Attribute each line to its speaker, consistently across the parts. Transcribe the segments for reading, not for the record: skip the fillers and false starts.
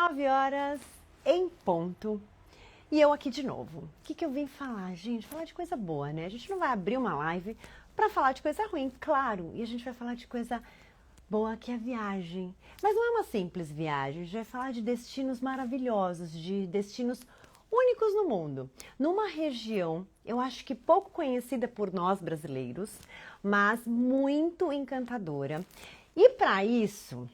Speaker 1: 9 horas em ponto. E eu aqui de novo. O que eu vim falar, gente? Falar de coisa boa, né? A gente não vai abrir uma live pra falar de coisa ruim, claro. E a gente vai falar de coisa boa, que é a viagem. Mas não é uma simples viagem. A gente vai falar de destinos maravilhosos, de destinos únicos no mundo. Numa região, eu acho que pouco conhecida por nós brasileiros, mas muito encantadora. E para isso,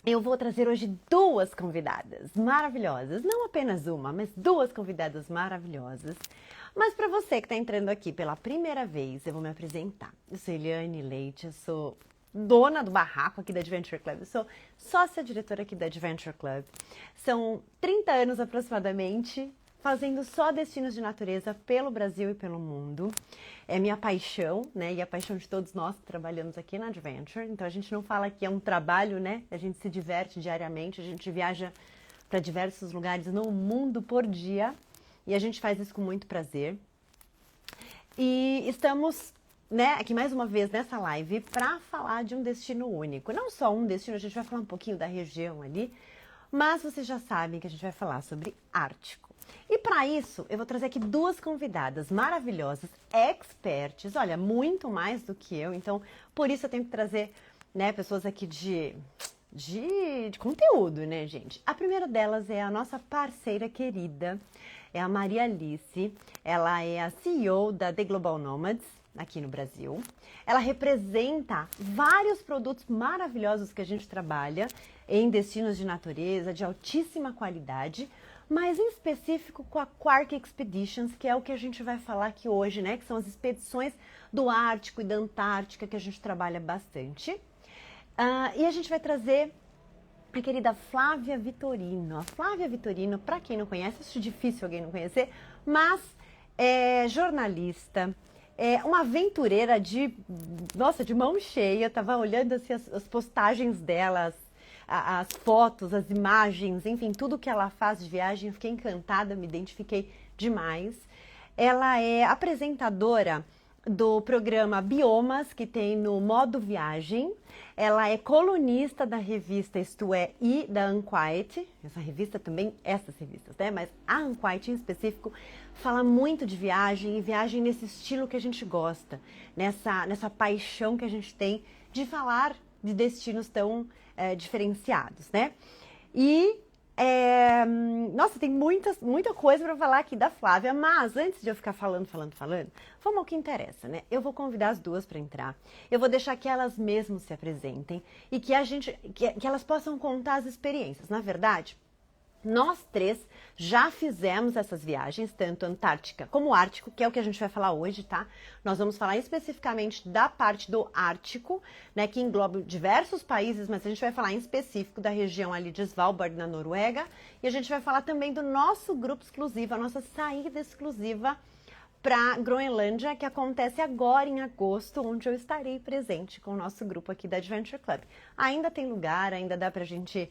Speaker 1: eu vou trazer hoje duas convidadas maravilhosas, não apenas uma, mas duas convidadas maravilhosas. Mas para você que está entrando aqui pela primeira vez, eu vou me apresentar. Eu sou Eliane Leite, eu sou dona do barraco aqui da Adventure Club, eu sou sócia-diretora aqui da Adventure Club. São 30 anos aproximadamente fazendo só destinos de natureza pelo Brasil e pelo mundo. É minha paixão, né? E a paixão de todos nós que trabalhamos aqui na Adventure. Então a gente não fala que é um trabalho, né? A gente se diverte diariamente, a gente viaja para diversos lugares no mundo por dia. E a gente faz isso com muito prazer. E estamos, né, aqui mais uma vez nessa live para falar de um destino único. Não só um destino, a gente vai falar um pouquinho da região ali, mas vocês já sabem que a gente vai falar sobre Ártico. E para isso, eu vou trazer aqui duas convidadas maravilhosas, experts, olha, muito mais do que eu, então por isso eu tenho que trazer, né, pessoas aqui de conteúdo, né, gente? A primeira delas é a nossa parceira querida, é a Maria Alice, ela é a CEO da The Global Nomads, aqui no Brasil. Ela representa vários produtos maravilhosos que a gente trabalha em destinos de natureza, de altíssima qualidade, mas em específico com a Quark Expeditions, que é o que a gente vai falar aqui hoje, né? Que são as expedições do Ártico e da Antártica que a gente trabalha bastante. E a gente vai trazer a querida Flávia Vitorino. A Flávia Vitorino, para quem não conhece, acho difícil alguém não conhecer, mas é jornalista, é uma aventureira de mão cheia. Eu tava olhando assim, as postagens dela, as fotos, as imagens, enfim, tudo que ela faz de viagem, eu fiquei encantada, me identifiquei demais. Ela é apresentadora do programa Biomas, que tem no Modo Viagem. Ela é colunista da revista Isto É e da Unquiet. Essa revista também, essas revistas, né? Mas a Unquiet em específico fala muito de viagem, e viagem nesse estilo que a gente gosta, nessa paixão que a gente tem de falar de destinos tão diferenciados, né? E nossa, tem muita coisa para falar aqui da Flávia, mas antes de eu ficar falando, vamos ao que interessa, né? Eu vou convidar as duas para entrar, eu vou deixar que elas mesmas se apresentem e que elas possam contar as experiências. Na verdade, nós três já fizemos essas viagens, tanto Antártica como Ártico, que é o que a gente vai falar hoje, tá? Nós vamos falar especificamente da parte do Ártico, né, que engloba diversos países, mas a gente vai falar em específico da região ali de Svalbard, na Noruega, e a gente vai falar também do nosso grupo exclusivo, a nossa saída exclusiva para Groenlândia, que acontece agora em agosto, onde eu estarei presente com o nosso grupo aqui da Adventure Club. Ainda tem lugar, ainda dá pra gente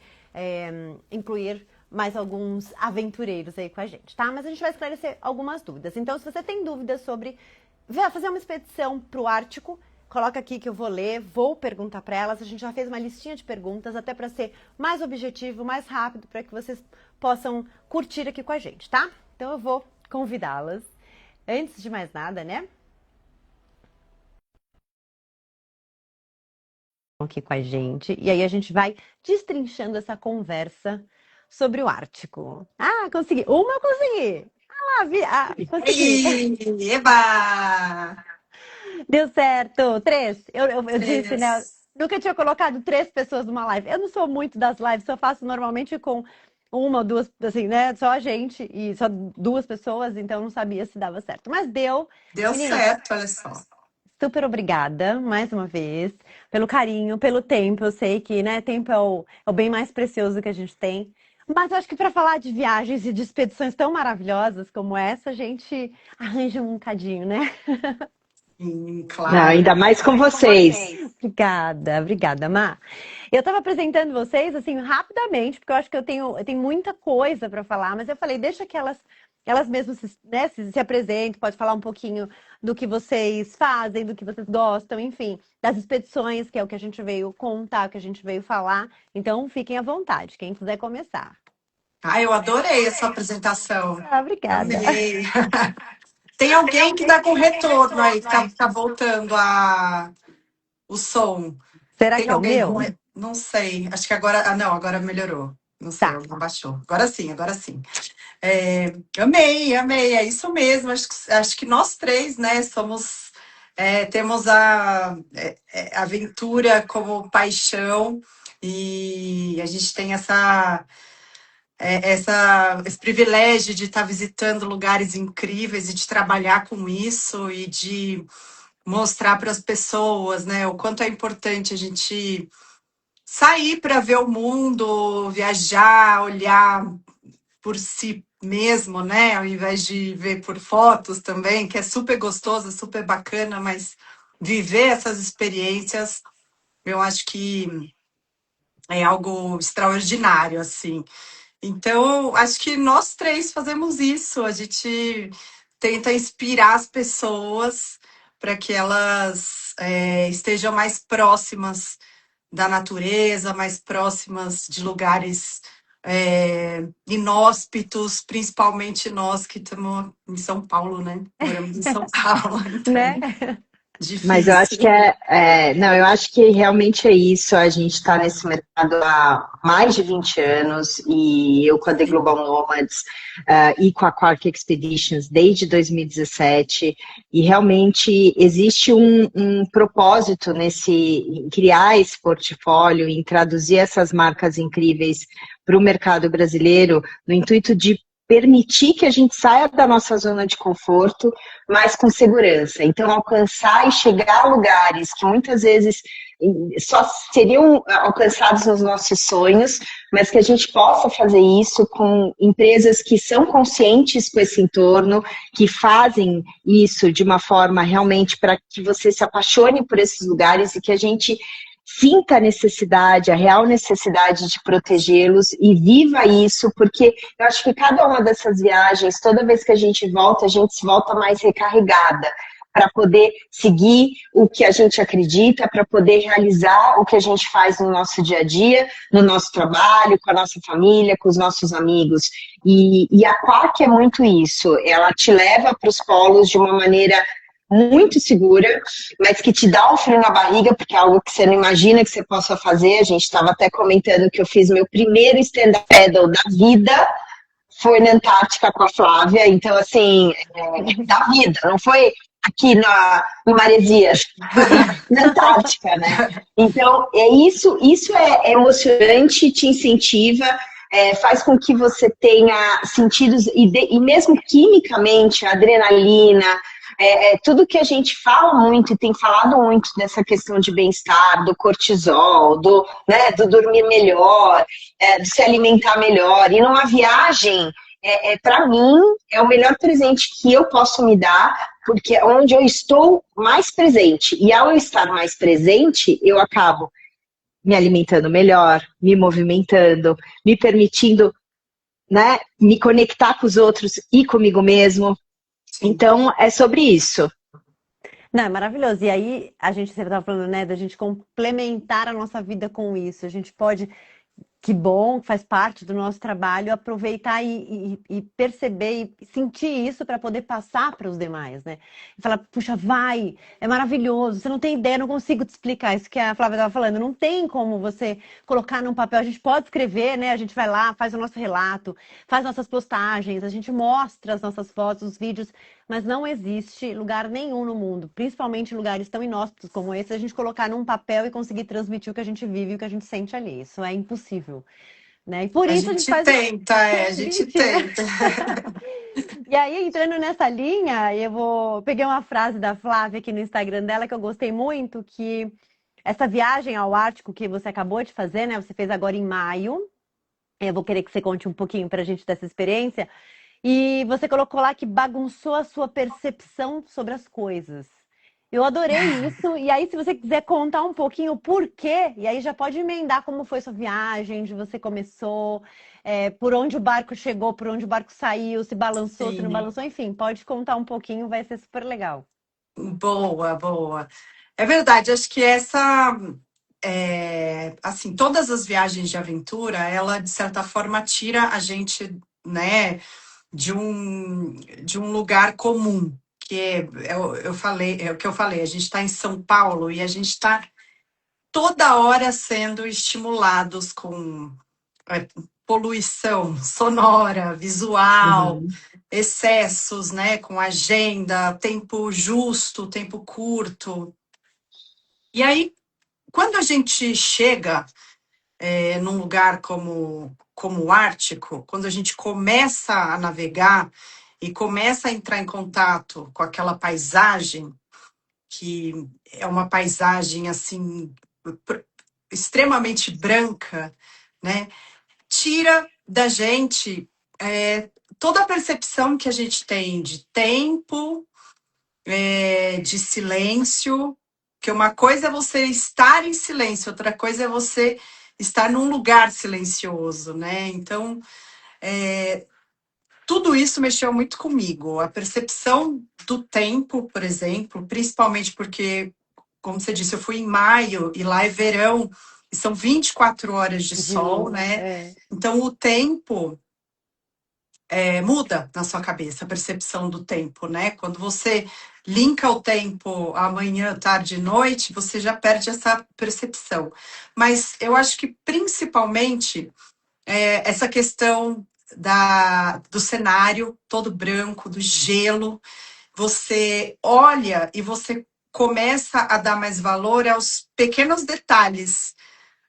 Speaker 1: incluir mais alguns aventureiros aí com a gente, tá? Mas a gente vai esclarecer algumas dúvidas. Então, se você tem dúvidas sobre fazer uma expedição para o Ártico, coloca aqui que eu vou ler, vou perguntar para elas. A gente já fez uma listinha de perguntas, até para ser mais objetivo, mais rápido, para que vocês possam curtir aqui com a gente, tá? Então, eu vou convidá-las. Antes de mais nada, né? Aqui com a gente. E aí a gente vai destrinchando essa conversa sobre o Ártico. Ah, consegui. Uma eu consegui. Consegui.
Speaker 2: Eba!
Speaker 1: Deu certo. Três. Eu disse, né?
Speaker 2: Três.
Speaker 1: Nunca tinha colocado três pessoas numa live. Eu não sou muito das lives, só faço normalmente com uma ou duas, assim, né? Só a gente e só duas pessoas, então eu não sabia se dava certo. Mas deu.
Speaker 2: Deu
Speaker 1: Meninas,
Speaker 2: certo, olha só.
Speaker 1: super obrigada, mais uma vez, pelo carinho, pelo tempo. Eu sei que, né, tempo é o bem mais precioso que a gente tem. Mas eu acho que para falar de viagens e de expedições tão maravilhosas como essa, a gente arranja um cadinho, né?
Speaker 3: Não,
Speaker 2: Claro.
Speaker 3: ainda mais com vocês.
Speaker 1: Obrigada, Má. Eu estava apresentando vocês, assim, rapidamente, porque eu acho que eu tenho muita coisa para falar, mas eu falei, deixa que elas mesmas né, se apresentem, pode falar um pouquinho do que vocês fazem, do que vocês gostam, enfim, das expedições, que é o que a gente veio contar, o que a gente veio falar. Então, fiquem à vontade, quem quiser começar.
Speaker 3: Eu adorei a sua apresentação.
Speaker 1: Ah, obrigada.
Speaker 3: Amei. Tem alguém que tá com retorno aí, que tá voltando o som.
Speaker 1: Será
Speaker 3: Tem
Speaker 1: que é o
Speaker 3: alguém com.
Speaker 1: meu?
Speaker 3: Não sei. Acho que agora. Não, agora melhorou. Não sei,
Speaker 1: Tá.
Speaker 3: alguém baixou. Agora sim, agora sim. Amei, amei. É isso mesmo. Acho que nós três, né, somos. Temos a aventura como paixão e a gente tem esse privilégio de estar visitando lugares incríveis e de trabalhar com isso e de mostrar para as pessoas, né, o quanto é importante a gente sair para ver o mundo, viajar, olhar por si mesmo, né, ao invés de ver por fotos também, que é super gostoso, super bacana, mas viver essas experiências, eu acho que é algo extraordinário, assim. Então, acho que nós três fazemos isso. A gente tenta inspirar as pessoas para que elas estejam mais próximas da natureza, mais próximas de lugares inóspitos, principalmente nós que estamos em São Paulo, né? Moramos em São Paulo,
Speaker 1: Né?
Speaker 3: então
Speaker 4: Mas eu acho que
Speaker 3: difícil.
Speaker 4: não, eu acho que realmente é isso. A gente está nesse mercado há mais de 20 anos e eu com a The Global Nomads e com a Quark Expeditions desde 2017 e realmente existe um propósito em criar esse portfólio, em traduzir essas marcas incríveis para o mercado brasileiro, no intuito de permitir que a gente saia da nossa zona de conforto, mas com segurança. Então, alcançar e chegar a lugares que muitas vezes só seriam alcançados nos nossos sonhos, mas que a gente possa fazer isso com empresas que são conscientes com esse entorno, que fazem isso de uma forma realmente para que você se apaixone por esses lugares e que a gente sinta a necessidade, a real necessidade de protegê-los e viva isso, porque eu acho que cada uma dessas viagens, toda vez que a gente se volta mais recarregada para poder seguir o que a gente acredita, para poder realizar o que a gente faz no nosso dia a dia, no nosso trabalho, com a nossa família, com os nossos amigos. E a Quark é muito isso, ela te leva para os polos de uma maneira muito segura, mas que te dá um frio na barriga, porque é algo que você não imagina que você possa fazer. A gente estava até comentando que eu fiz meu primeiro stand-up paddle da vida, foi na Antártica com a Flávia, então assim, da vida, não foi aqui em Maresias, foi na Antártica, né? Então, isso é emocionante, te incentiva, faz com que você tenha sentidos, e mesmo quimicamente, a adrenalina, tudo que a gente fala muito e tem falado muito dessa questão de bem-estar, do cortisol, do dormir melhor, de se alimentar melhor. E numa viagem, para mim, é o melhor presente que eu posso me dar, porque é onde eu estou mais presente. E ao eu estar mais presente, eu acabo me alimentando melhor, me movimentando, me permitindo, né, me conectar com os outros e comigo mesmo.
Speaker 3: Sim.
Speaker 4: Então, é sobre isso.
Speaker 1: Não, é maravilhoso. E aí, você estava falando, né, da gente complementar a nossa vida com isso. A gente pode, que bom, faz parte do nosso trabalho, aproveitar e perceber e sentir isso para poder passar para os demais, né? E falar, puxa, vai, é maravilhoso, você não tem ideia, não consigo te explicar isso que a Flávia estava falando, não tem como você colocar num papel, a gente pode escrever, né? A gente vai lá, faz o nosso relato, faz nossas postagens, a gente mostra as nossas fotos, os vídeos, mas não existe lugar nenhum no mundo, principalmente lugares tão inóspitos como esse, a gente colocar num papel e conseguir transmitir o que a gente vive e o que a gente sente ali. Isso é impossível, né? E por
Speaker 3: A
Speaker 1: isso a gente
Speaker 3: gente
Speaker 1: faz
Speaker 3: tenta,
Speaker 1: o
Speaker 3: a gente
Speaker 1: convite, né?
Speaker 3: tenta.
Speaker 1: E aí, entrando nessa linha, peguei uma frase da Flávia aqui no Instagram dela que eu gostei muito, que essa viagem ao Ártico que você acabou de fazer, né? Você fez agora em maio. Eu vou querer que você conte um pouquinho pra gente dessa experiência. E você colocou lá que bagunçou a sua percepção sobre as coisas. Eu adorei isso. E aí, se você quiser contar um pouquinho o porquê, e aí já pode emendar como foi sua viagem, onde você começou, por onde o barco chegou, por onde o barco saiu, se balançou, se não
Speaker 3: Sim.
Speaker 1: balançou, enfim, pode contar um pouquinho, vai ser super legal.
Speaker 3: Boa, boa. É verdade, acho que assim, todas as viagens de aventura, ela, de certa forma, tira a gente, né, de um lugar comum, que eu falei, é o que eu falei, a gente está em São Paulo e a gente está toda hora sendo estimulados com é, poluição sonora, visual,
Speaker 4: Uhum.
Speaker 3: excessos, né, com agenda, tempo justo, tempo curto. E aí, quando a gente chega num lugar como o Ártico, quando a gente começa a navegar e começa a entrar em contato com aquela paisagem, que é uma paisagem assim extremamente branca, né? Tira da gente toda a percepção que a gente tem de tempo, de silêncio, que uma coisa é você estar em silêncio, outra coisa é você estar num lugar silencioso, né? Então, tudo isso mexeu muito comigo. A percepção do tempo, por exemplo, principalmente porque, como você disse, eu fui em maio e lá é verão, e são 24 horas de
Speaker 1: De
Speaker 3: sol,
Speaker 1: luz,
Speaker 3: né? Então, o tempo muda na sua cabeça, a percepção do tempo, né? Quando você linka o tempo amanhã, tarde e noite, você já perde essa percepção. Mas eu acho que principalmente essa questão do cenário todo branco, do gelo, você olha e você começa a dar mais valor aos pequenos detalhes,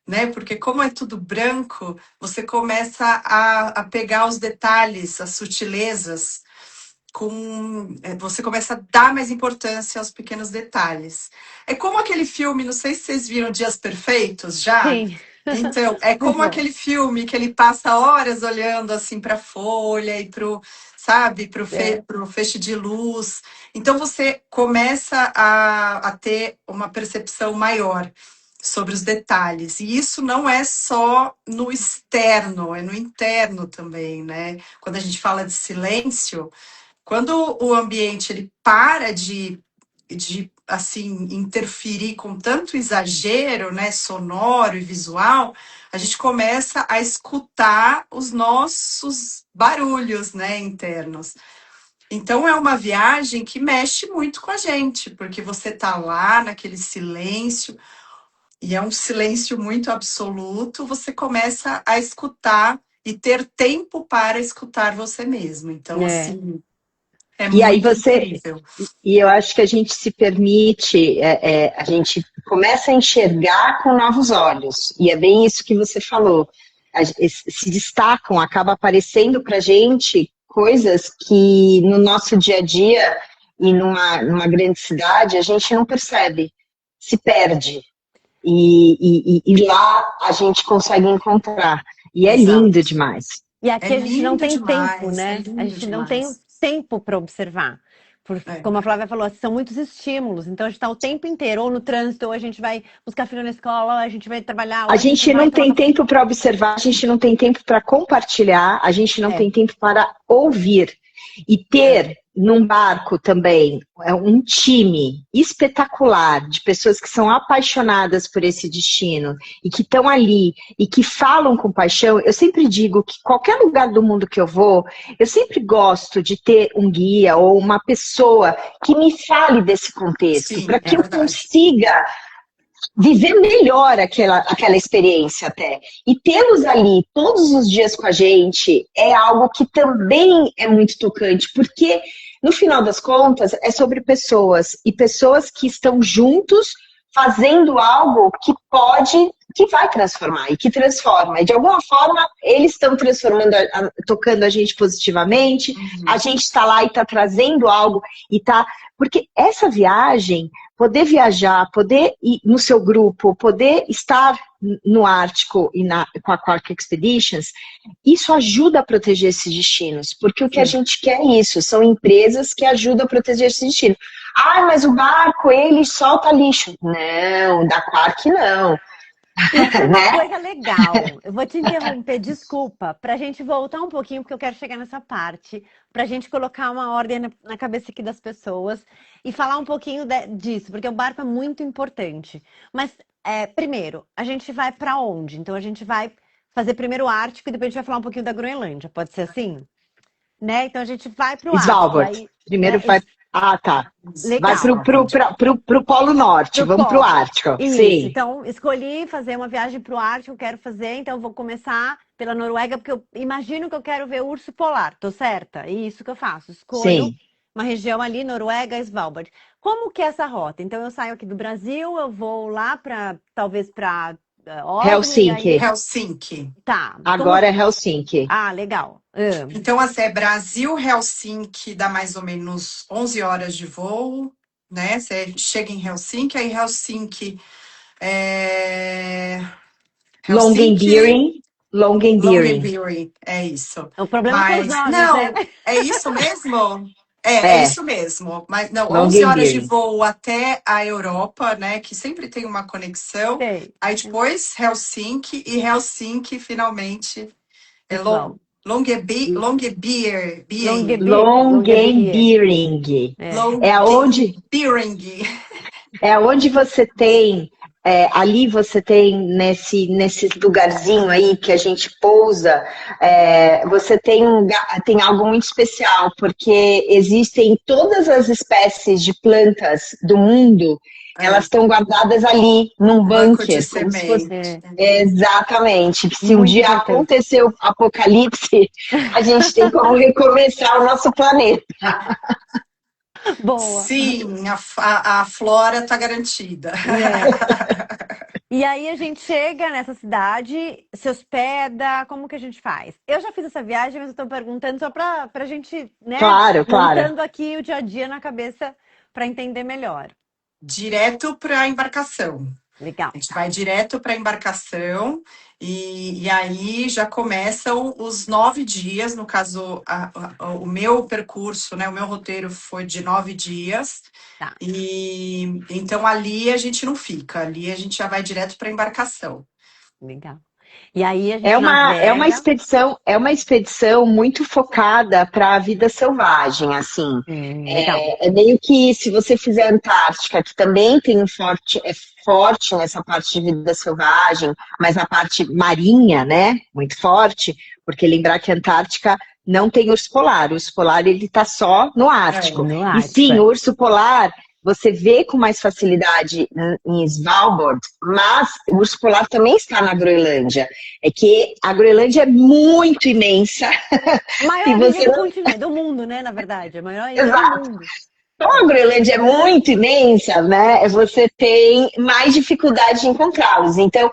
Speaker 3: né? Porque como é tudo branco, você começa a pegar os detalhes, as sutilezas, você começa a dar mais importância aos pequenos detalhes. É como aquele filme, não sei se vocês viram Dias Perfeitos já.
Speaker 1: sim.
Speaker 3: Então, é
Speaker 1: Muito
Speaker 3: como
Speaker 1: bom.
Speaker 3: aquele filme que ele passa horas olhando assim para a folha e para o, sabe,
Speaker 1: É,
Speaker 3: pro feixe de luz. Então você começa a ter uma percepção maior sobre os detalhes. E isso não é só no externo, é no interno também, né? Quando a gente fala de silêncio, quando o ambiente ele para de assim interferir com tanto exagero, né, sonoro e visual, a gente começa a escutar os nossos barulhos, né, internos. Então é uma viagem que mexe muito com a gente, porque você tá lá naquele silêncio e é um silêncio muito absoluto, você começa a escutar e ter tempo para escutar você mesmo. Então,
Speaker 1: é,
Speaker 3: assim, é
Speaker 4: E aí
Speaker 3: muito
Speaker 4: você,
Speaker 3: incrível.
Speaker 4: e eu acho que a gente se permite, a gente começa a enxergar com novos olhos, e é bem isso que você falou. Se destacam, acaba aparecendo para a gente coisas que no nosso dia a dia e numa grande cidade a gente não percebe, se perde. E lá a gente consegue encontrar. E é lindo
Speaker 3: Exato.
Speaker 4: demais.
Speaker 1: E
Speaker 3: É
Speaker 1: aqui a gente não
Speaker 3: lindo
Speaker 1: tem tempo,
Speaker 3: demais, é
Speaker 1: né? A
Speaker 3: lindo
Speaker 1: gente não tem
Speaker 3: demais.
Speaker 1: tempo para observar.
Speaker 3: É,
Speaker 1: Como a Flávia falou, são muitos estímulos. Então a gente está o tempo inteiro, ou no trânsito, ou a gente vai buscar filho na escola, ou a gente vai trabalhar, ou
Speaker 4: A
Speaker 1: a gente
Speaker 4: gente
Speaker 1: vai
Speaker 4: não
Speaker 1: tomar
Speaker 4: tem
Speaker 1: café.
Speaker 4: tempo para observar, a gente não tem tempo para compartilhar, a gente não
Speaker 1: É,
Speaker 4: tem tempo para ouvir. E
Speaker 3: é,
Speaker 4: ter num barco também um time espetacular de pessoas que são apaixonadas por esse destino e que estão ali e que falam com paixão. Eu sempre digo que qualquer lugar do mundo que eu vou, eu sempre gosto de ter um guia ou uma pessoa que me fale desse contexto, para
Speaker 3: sim, é
Speaker 4: que eu
Speaker 3: verdade.
Speaker 4: consiga viver melhor aquela experiência até. E tê-los ali todos os dias com a gente é algo que também é muito tocante, porque no final das contas é sobre pessoas e pessoas que estão juntos fazendo algo que vai transformar e que transforma. E de alguma forma eles estão transformando, tocando a gente positivamente, a
Speaker 3: Uhum.
Speaker 4: gente está lá e está trazendo algo e tá. Porque essa viagem, poder viajar, poder ir no seu grupo, poder estar no Ártico e com a Quark Expeditions, isso ajuda a proteger esses destinos, porque o que a
Speaker 1: sim.
Speaker 4: gente quer é isso, são empresas que ajudam a proteger esse destino. Ah, mas o barco, ele solta lixo. Não, da Quark não,
Speaker 1: Isso é uma
Speaker 4: né?
Speaker 1: coisa legal. Eu vou te interromper, desculpa, para a gente voltar um pouquinho, porque eu quero chegar nessa parte, para a gente colocar uma ordem na cabeça aqui das pessoas e falar um pouquinho disso, porque o barco é muito importante. Mas primeiro, a gente vai pra onde? Então a gente vai fazer primeiro o Ártico e depois a gente vai falar um pouquinho da Groenlândia. Pode ser assim? Né? Então a gente vai pro Ártico.
Speaker 4: Svalbard.
Speaker 1: Aí,
Speaker 4: Primeiro vai. Ah, tá. Vai
Speaker 1: legal.
Speaker 4: pro Polo Norte,
Speaker 1: Pro
Speaker 4: vamos pro
Speaker 1: polo.
Speaker 4: Ártico.
Speaker 1: Isso.
Speaker 4: Sim.
Speaker 1: Então, escolhi fazer uma viagem pro Ártico, quero fazer, então eu vou começar pela Noruega, porque eu imagino que eu quero ver urso polar. Tô certa? É isso que eu faço. Escolho
Speaker 4: Sim.
Speaker 1: uma região ali, Noruega, Svalbard. Como que é essa rota? Então eu saio aqui do Brasil, eu vou lá para talvez para Oslo e aí
Speaker 4: Helsinki.
Speaker 3: Helsinki.
Speaker 1: tá.
Speaker 4: Agora é Helsinki.
Speaker 1: Ah, legal.
Speaker 3: Então, assim, Brasil, Helsinki dá mais ou menos 11 horas de voo, né? Você chega em Helsinki, aí Helsinki é...
Speaker 4: Longyearbyen.
Speaker 3: Longyearbyen, é isso.
Speaker 1: O problema são os
Speaker 3: Mas,
Speaker 1: nomes,
Speaker 3: não,
Speaker 1: né?
Speaker 3: é isso mesmo? É isso mesmo. Mas, não, 11 horas de
Speaker 4: Longyearbyen.
Speaker 3: voo até a Europa, né? Que sempre tem uma conexão.
Speaker 1: Sei.
Speaker 3: Aí depois Helsinki, e Helsinki finalmente é
Speaker 1: Svalbard.
Speaker 3: Longyearbyen.
Speaker 4: Longyearbyen. É aonde É onde você tem, ali você tem nesse lugarzinho aí que a gente pousa, você tem algo muito especial, porque existem todas as espécies de plantas do mundo, elas estão guardadas ali, num
Speaker 3: banco de
Speaker 4: bunker, como se fosse.
Speaker 1: É.
Speaker 4: Exatamente. Se um
Speaker 1: Muito
Speaker 4: dia
Speaker 1: importante.
Speaker 4: acontecer o apocalipse, a gente tem como recomeçar o nosso planeta.
Speaker 1: Boa.
Speaker 3: Sim, a flora está garantida.
Speaker 1: E aí a gente chega nessa cidade, se hospeda, como que a gente faz? Eu já fiz essa viagem, mas eu tô perguntando só pra gente, né?
Speaker 4: Claro.
Speaker 1: Montando aqui o dia a dia na cabeça para entender melhor.
Speaker 3: Direto para a embarcação.
Speaker 1: Legal.
Speaker 3: A gente vai direto para a embarcação e aí já começam os 9 dias. No caso, o meu percurso, né? O meu roteiro foi de 9 dias.
Speaker 1: Tá.
Speaker 3: E então ali a gente não fica, ali a gente já vai direto para a embarcação.
Speaker 1: Legal. E aí a gente
Speaker 4: É uma
Speaker 1: navega.
Speaker 4: é uma expedição muito focada para a vida selvagem, assim.
Speaker 1: Legal.
Speaker 4: É meio que se você fizer a Antártica, que também tem é forte nessa parte de vida selvagem, mas na parte marinha, né? Muito forte, porque lembrar que a Antártica não tem urso polar. O urso polar ele está só no Ártico.
Speaker 1: No
Speaker 4: E
Speaker 1: Ártico,
Speaker 4: sim, o urso polar você vê com mais facilidade em Svalbard, mas o urso polar também está na Groenlândia. É que a Groenlândia é muito imensa.
Speaker 1: Maior ilha do continente, do mundo, né? Na verdade, a maior ilha do mundo.
Speaker 4: Como a Groenlândia é muito imensa, né? Você tem mais dificuldade de encontrá-los. Então,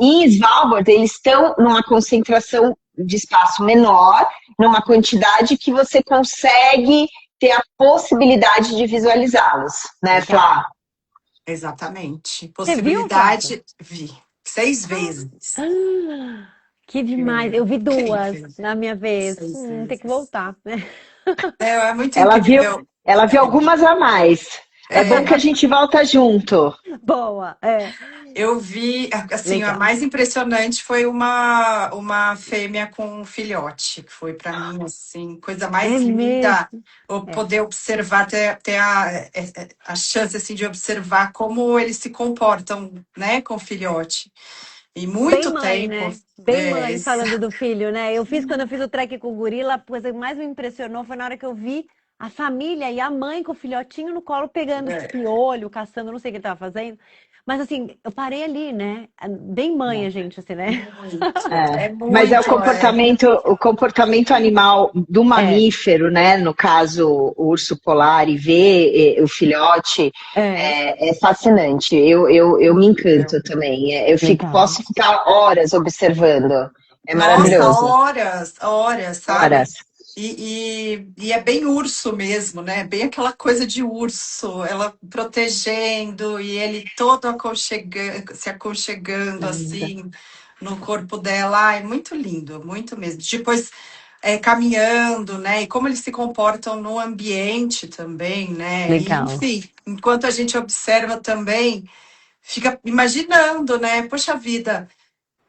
Speaker 4: em Svalbard, eles estão numa concentração de espaço menor, numa quantidade que você consegue ter a possibilidade de visualizá-los, né, Flá?
Speaker 3: Exatamente.
Speaker 1: Possibilidade.
Speaker 3: Vi 6 vezes.
Speaker 1: Que demais. Eu vi 2 na minha vez. Tem que voltar, né?
Speaker 3: É muito incrível.
Speaker 4: Ela viu algumas a mais. É bom que a gente volta junto.
Speaker 1: Boa,
Speaker 3: Eu vi, assim,
Speaker 1: Legal.
Speaker 3: a mais impressionante foi uma fêmea com um filhote, que foi para mim, assim, coisa mais linda. Poder observar, ter a chance, assim, de observar como eles se comportam, né, com o filhote. E muito
Speaker 1: bem mãe,
Speaker 3: tempo.
Speaker 1: né? Bem mãe, falando do filho, né? Quando eu fiz o trek com o gorila, a coisa que mais me impressionou foi na hora que eu vi a família e a mãe com o filhotinho no colo pegando piolho, caçando, não sei o que ele tava fazendo. Mas assim, eu parei ali, né? Bem mãe a gente, assim, né?
Speaker 4: Mas é o comportamento animal do mamífero, né? No caso, o urso polar, e ver o filhote é fascinante. Eu me encanto também. Posso ficar horas observando. É maravilhoso.
Speaker 3: Nossa, horas, sabe?
Speaker 4: Horas.
Speaker 3: E é bem urso mesmo, né? Bem aquela coisa de urso, ela protegendo e ele todo se aconchegando assim no corpo dela. É muito lindo, muito mesmo. Depois caminhando, né? E como eles se comportam no ambiente também, né?
Speaker 1: Legal.
Speaker 3: E, enfim, enquanto a gente observa também, fica imaginando, né? Poxa vida,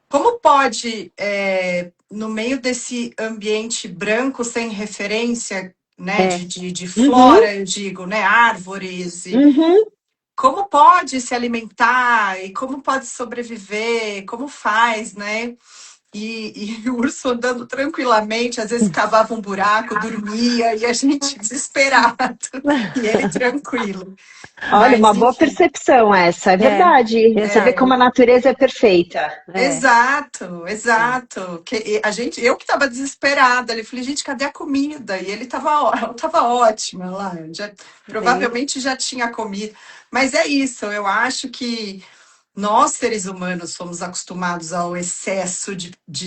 Speaker 3: como pode, no meio desse ambiente branco sem referência, né, de flora, eu digo, né, árvores, como pode se alimentar e como pode sobreviver, como faz, né? E o urso andando tranquilamente, às vezes cavava um buraco, dormia, e a gente desesperado, e ele tranquilo.
Speaker 4: Olha, uma
Speaker 3: Mas,
Speaker 4: boa
Speaker 3: enfim,
Speaker 4: percepção essa, é
Speaker 1: É,
Speaker 4: verdade. Você vê
Speaker 1: exato.
Speaker 4: como a natureza é perfeita.
Speaker 1: É,
Speaker 3: exato,
Speaker 1: é,
Speaker 3: exato. Eu que estava desesperada, eu falei, gente, cadê a comida? E ele tava ótima lá,
Speaker 1: sim.
Speaker 3: provavelmente já tinha comido. Mas é isso, eu acho que nós, seres humanos, somos acostumados ao excesso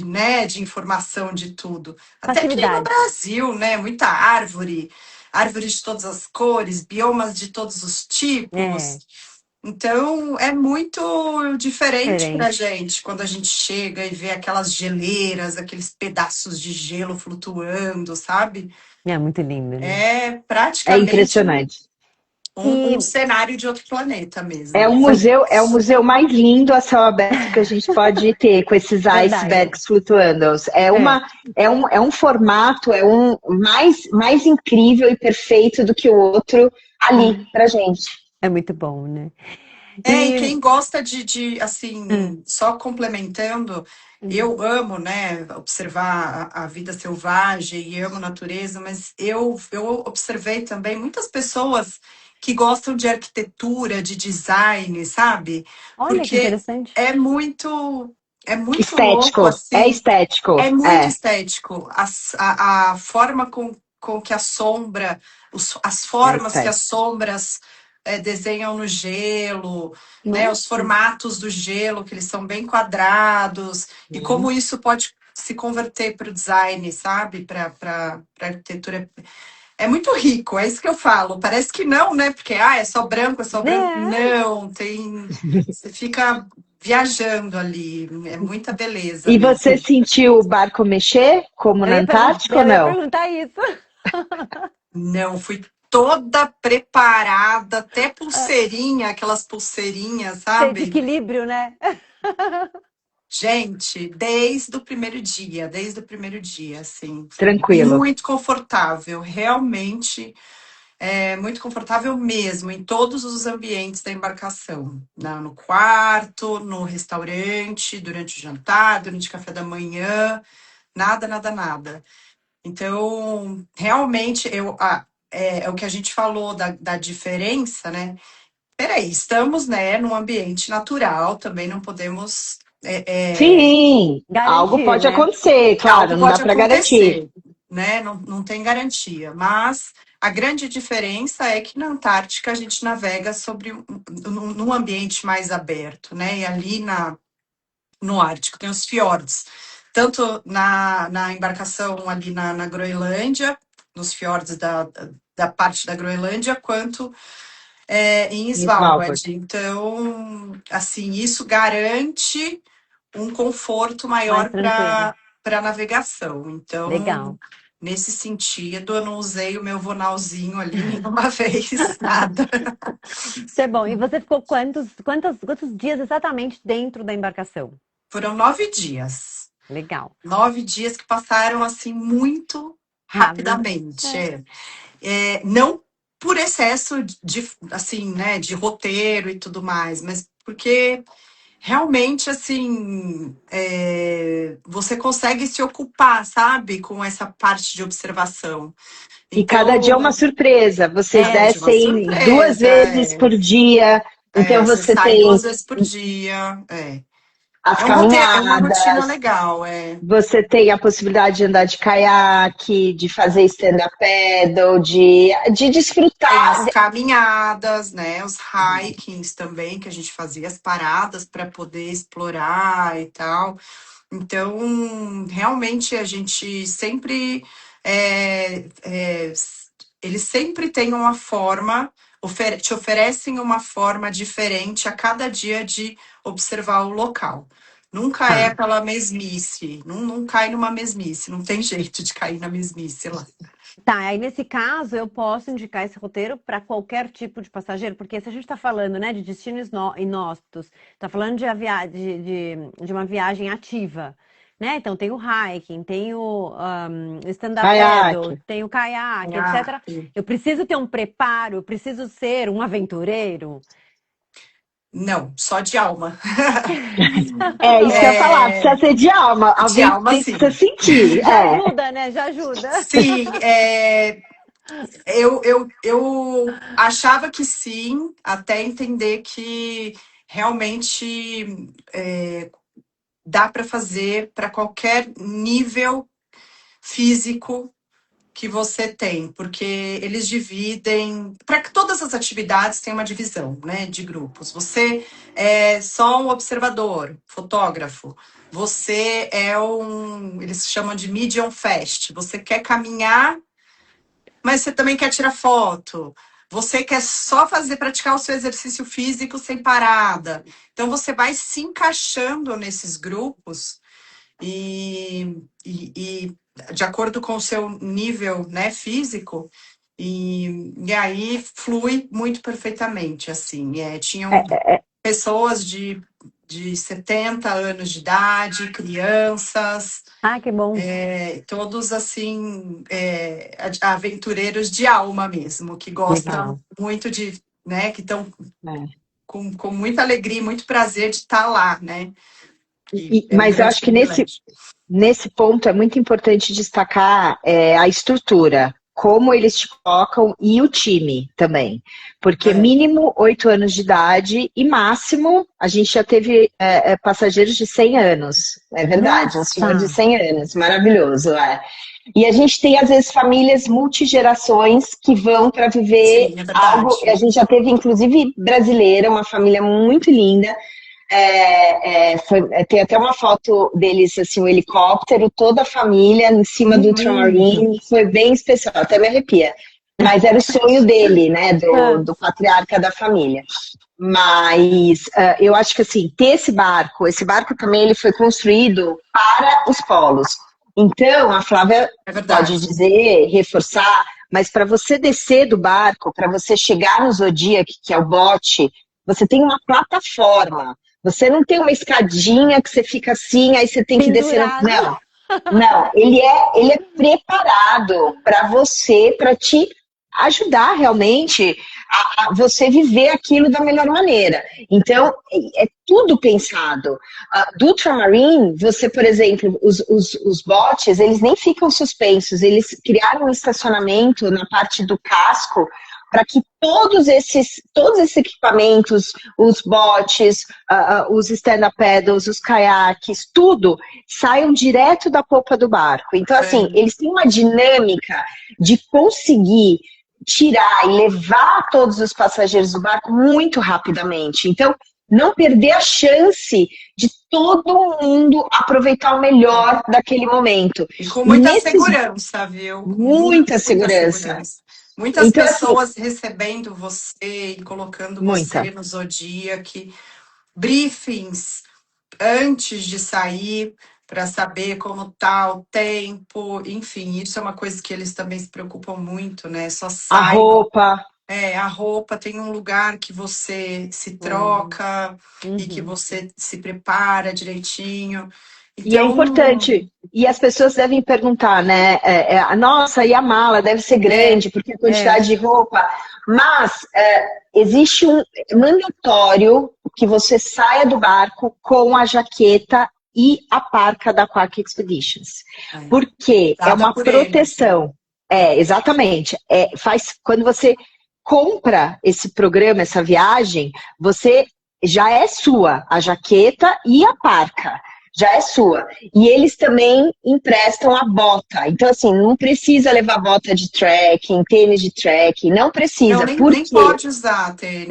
Speaker 3: né, de informação de tudo. Até que nem no
Speaker 1: Facilidade.
Speaker 3: Brasil, né? Muita árvore, árvores de todas as cores, biomas de todos os
Speaker 1: É,
Speaker 3: tipos. Então, é muito diferente para a
Speaker 1: diferente.
Speaker 3: gente quando a gente chega e vê aquelas geleiras, aqueles pedaços de gelo flutuando, sabe?
Speaker 1: É muito lindo, né?
Speaker 3: É
Speaker 4: É
Speaker 3: praticamente
Speaker 4: impressionante.
Speaker 3: um
Speaker 1: E
Speaker 3: cenário de outro planeta
Speaker 4: É
Speaker 3: mesmo.
Speaker 4: um
Speaker 1: foi
Speaker 4: museu, é o museu mais lindo a céu aberto que a gente pode ter com esses
Speaker 1: verdade.
Speaker 4: icebergs flutuando.
Speaker 1: É,
Speaker 4: É um formato, é um mais incrível e perfeito do que o outro ali pra gente.
Speaker 1: é muito bom, né?
Speaker 3: E
Speaker 1: E
Speaker 3: quem gosta
Speaker 1: hum,
Speaker 3: assim, só complementando,
Speaker 1: hum,
Speaker 3: eu amo, né, observar a vida selvagem e amo natureza, mas eu observei também muitas pessoas que gostam de arquitetura, de design, sabe?
Speaker 1: olha que
Speaker 3: Porque
Speaker 1: interessante.
Speaker 3: é muito, é muito louco,
Speaker 4: Estético, é
Speaker 3: assim, é
Speaker 4: estético,
Speaker 3: muito
Speaker 4: é.
Speaker 3: estético. A forma com que a sombra, as
Speaker 4: É
Speaker 3: formas que as
Speaker 4: estético.
Speaker 3: sombras desenham no gelo, né? Os
Speaker 1: Nossa.
Speaker 3: formatos do gelo, que eles são bem quadrados, e como
Speaker 4: Uhum.
Speaker 3: isso pode se converter para o design, sabe? Para arquitetura. É muito rico, é isso que eu falo. Parece que não, né? Porque é só branco, é só branco.
Speaker 1: É,
Speaker 3: Não, tem. Você fica viajando ali. É muita beleza
Speaker 4: E você
Speaker 3: mesmo.
Speaker 4: sentiu o barco mexer, como na Antártica ou
Speaker 1: eu ia
Speaker 4: não?
Speaker 1: perguntar isso.
Speaker 3: Não, fui toda preparada, até pulseirinha, aquelas pulseirinhas,
Speaker 1: De
Speaker 3: sabe?
Speaker 1: equilíbrio, né?
Speaker 3: Gente, desde o primeiro dia, assim,
Speaker 4: Tranquilo.
Speaker 3: muito confortável, realmente muito confortável mesmo, em todos os ambientes da embarcação, no quarto, no restaurante, durante o jantar, durante o café da manhã, nada, nada, nada. Então, realmente, é o que a gente falou da diferença, né? Peraí, estamos, né, num ambiente natural, também não podemos.
Speaker 4: Sim, algo
Speaker 1: Garantir,
Speaker 4: pode
Speaker 1: né?
Speaker 4: acontecer,
Speaker 3: Algo
Speaker 4: claro, não dá
Speaker 3: pode
Speaker 4: para garantir.
Speaker 3: acontecer, né? Não tem garantia. Mas a grande diferença é que na Antártica a gente navega num ambiente mais aberto, né? E ali no Ártico tem os fiordes. Tanto na embarcação ali na Groenlândia, nos fiordes da parte da Groenlândia, quanto em
Speaker 4: Em Svalbard.
Speaker 3: Svalbard. Então, assim, isso garante um conforto
Speaker 1: Mais
Speaker 3: maior
Speaker 1: tranquilo.
Speaker 3: para navegação. Então,
Speaker 1: Legal.
Speaker 3: nesse sentido, eu não usei o meu vonalzinho ali nenhuma vez, nada.
Speaker 1: Isso é bom. E você ficou quantos dias exatamente dentro da embarcação?
Speaker 3: Foram 9 dias.
Speaker 1: Legal.
Speaker 3: 9 dias que passaram assim muito
Speaker 1: Rápido.
Speaker 3: rapidamente.
Speaker 1: É.
Speaker 3: Não por excesso assim, né, de roteiro e tudo mais, mas porque realmente, assim, você consegue se ocupar, sabe, com essa parte de observação.
Speaker 4: E cada dia é uma
Speaker 3: Então,
Speaker 4: surpresa. Vocês
Speaker 3: cada dia uma
Speaker 4: descem duas
Speaker 3: surpresa.
Speaker 4: vezes por dia, então
Speaker 3: Você
Speaker 4: você
Speaker 3: sai
Speaker 4: tem
Speaker 3: 2 vezes por dia.
Speaker 4: as
Speaker 3: É um roteiro, é uma rotina
Speaker 4: caminhadas,
Speaker 3: legal.
Speaker 4: você tem a possibilidade de andar de caiaque, de fazer stand-up paddle, de
Speaker 3: Tem
Speaker 4: desfrutar.
Speaker 3: as caminhadas, né? Os hikings também, que a gente fazia as paradas para poder explorar e tal. Então, realmente, a gente sempre. é, é, eles sempre têm uma forma, te oferecem uma forma diferente a cada dia de observar o local. Nunca é
Speaker 4: Tá.
Speaker 3: aquela mesmice, não cai numa mesmice, não tem jeito de cair na mesmice lá.
Speaker 1: Tá, aí nesse caso eu posso indicar esse roteiro para qualquer tipo de passageiro, porque se a gente está falando, né, de destinos inóspitos, está falando de uma viagem ativa, né? Então tem o hiking, tem o stand-up paddle,
Speaker 4: Caiaque.
Speaker 1: tem o caiaque,
Speaker 3: Ah,
Speaker 1: etc. Eu preciso ter um preparo, eu preciso ser um aventureiro.
Speaker 3: Não, só de alma.
Speaker 4: É isso que eu ia falar, precisa ser de alma.
Speaker 3: De
Speaker 4: Alguém
Speaker 3: alma, sim.
Speaker 4: precisa sentir.
Speaker 1: Já ajuda, né? Já ajuda.
Speaker 3: Sim, eu achava que sim, até entender que realmente dá para fazer para qualquer nível físico que você tem, porque eles dividem, para que todas as atividades têm uma divisão, né, de grupos. Você é só um observador, fotógrafo. Você é eles chamam de medium fast. Você quer caminhar, mas você também quer tirar foto. Você quer só praticar o seu exercício físico sem parada. Então você vai se encaixando nesses grupos e de acordo com o seu nível, né, físico, e aí flui muito perfeitamente, assim. Tinham pessoas de 70 anos de idade, crianças,
Speaker 1: Ah, que bom.
Speaker 3: todos assim, aventureiros de alma mesmo, que gostam
Speaker 4: Legal.
Speaker 3: muito de, né, que estão
Speaker 4: É.
Speaker 3: com muita alegria e muito prazer de estar lá, né?
Speaker 4: Mas eu acho que nesse ponto é muito importante destacar a estrutura, como eles te colocam e o time também. Porque mínimo 8 anos de idade e máximo, a gente já teve passageiros de 100 anos. É verdade, um senhor de 100 anos, maravilhoso. E a gente tem, às vezes, famílias multigerações que vão para viver algo. A gente já teve, inclusive, brasileira, uma família muito linda. Tem até uma foto deles, assim, um helicóptero, toda a família em cima do Ultramarine, foi bem especial, até me arrepia. Mas era o sonho dele, né, do patriarca da família. Mas eu acho que, assim, ter esse barco também ele foi construído para os polos. Então, a Flávia pode dizer, reforçar, mas para você descer do barco, para você chegar no Zodiac, que é o bote, você tem uma plataforma. Você não tem uma escadinha que você fica assim, aí você tem que descer. Não, ele é preparado para você, para te ajudar realmente a você viver aquilo da melhor maneira. Então, é tudo pensado. Do Ultramarine, você, por exemplo, os botes, eles nem ficam suspensos, eles criaram um estacionamento na parte do casco para que todos esses equipamentos, os botes, os stand-up paddles, os caiaques, tudo, saiam direto da polpa do barco. Então, assim, eles têm uma dinâmica de conseguir tirar e levar todos os passageiros do barco muito rapidamente. Então, não perder a chance de todo mundo aproveitar o melhor daquele momento.
Speaker 3: E com muita segurança, viu?
Speaker 4: Muita segurança.
Speaker 3: Muitas então, pessoas assim, recebendo você e colocando você no Zodiac, briefings antes de sair para saber como tá o tempo, enfim, isso é uma coisa que eles também se preocupam muito, né? Só sai.
Speaker 4: A roupa.
Speaker 3: A roupa tem um lugar que você se troca e que você se prepara direitinho.
Speaker 4: Então, e é importante, e as pessoas devem perguntar, né? Nossa, e a mala deve ser grande, porque a quantidade de roupa. Mas existe um mandatório que você saia do barco com a jaqueta e a parca da Quark Expeditions. Porque é uma proteção. Exatamente. Quando você compra esse programa, essa viagem, você já é sua, a jaqueta e a parca. Já é sua. E eles também emprestam a bota. Então, assim, não precisa levar bota de trekking, tênis de trekking. Não precisa.
Speaker 3: Não, nem pode usar tênis.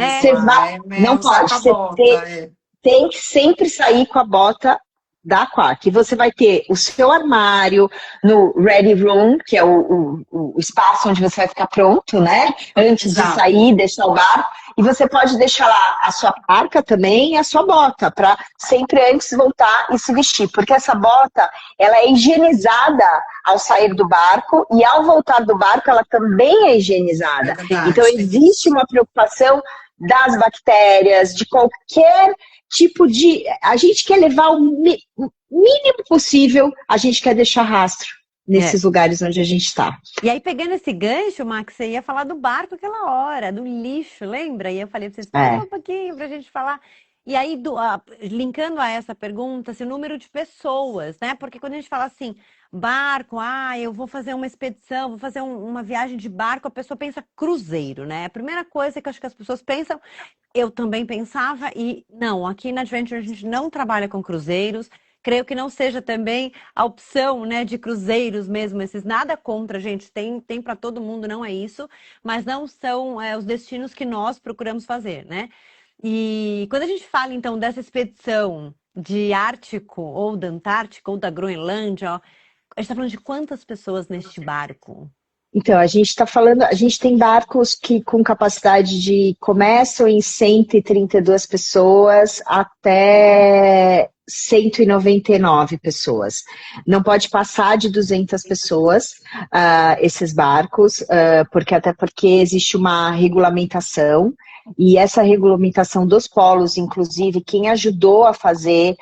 Speaker 4: Não pode. Você tem que sempre sair com a bota da Quark. Você vai ter o seu armário no Ready Room, que é o espaço onde você vai ficar pronto, né? Antes de sair, deixar o barco. E você pode deixar lá a sua parca também e a sua bota, para sempre antes voltar e se vestir. Porque essa bota, ela é higienizada ao sair do barco e ao voltar do barco, ela também é higienizada. Então, existe uma preocupação das bactérias, de qualquer tipo de... A gente quer levar o mínimo possível, a gente quer deixar rastro. nesses lugares onde a gente está.
Speaker 1: E aí, pegando esse gancho, Max, você ia falar do barco aquela hora, do lixo, lembra? E eu falei pra vocês, espera um pouquinho pra gente falar. E aí, linkando a essa pergunta, o número de pessoas, né? Porque quando a gente fala assim, barco, eu vou fazer uma expedição, vou fazer uma viagem de barco, a pessoa pensa cruzeiro, né? A primeira coisa que eu acho que as pessoas pensam, eu também pensava, e não, aqui na Adventure a gente não trabalha com cruzeiros. Creio que não seja também a opção, né, de cruzeiros mesmo, esses nada contra, gente, tem para todo mundo, não é isso, mas não são os destinos que nós procuramos fazer, né? E quando a gente fala, então, dessa expedição de Ártico, ou da Antártica, ou da Groenlândia, a gente está falando de quantas pessoas neste barco?
Speaker 4: Então, a gente está falando, a gente tem barcos que com capacidade de começam em 132 pessoas até 199 pessoas. Não pode passar de 200 pessoas, esses barcos, até porque existe uma regulamentação, e essa regulamentação dos polos, inclusive, quem ajudou a fazer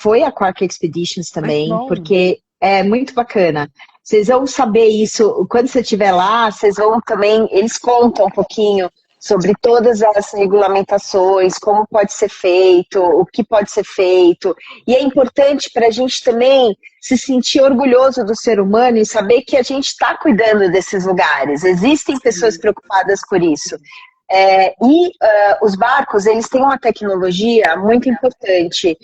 Speaker 4: foi a Quark Expeditions também, porque é muito bacana. Vocês vão saber isso, quando você estiver lá, vocês vão também, eles contam um pouquinho sobre todas as regulamentações, como pode ser feito, o que pode ser feito. E é importante para a gente também se sentir orgulhoso do ser humano e saber que a gente está cuidando desses lugares. Existem pessoas preocupadas por isso. Os barcos, eles têm uma tecnologia muito importante,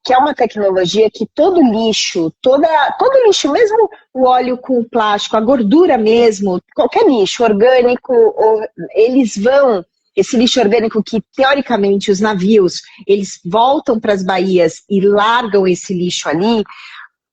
Speaker 4: que é uma tecnologia que todo lixo, mesmo o óleo com plástico, a gordura mesmo, qualquer lixo orgânico, esse lixo orgânico que, teoricamente, os navios, eles voltam para as baías e largam esse lixo ali,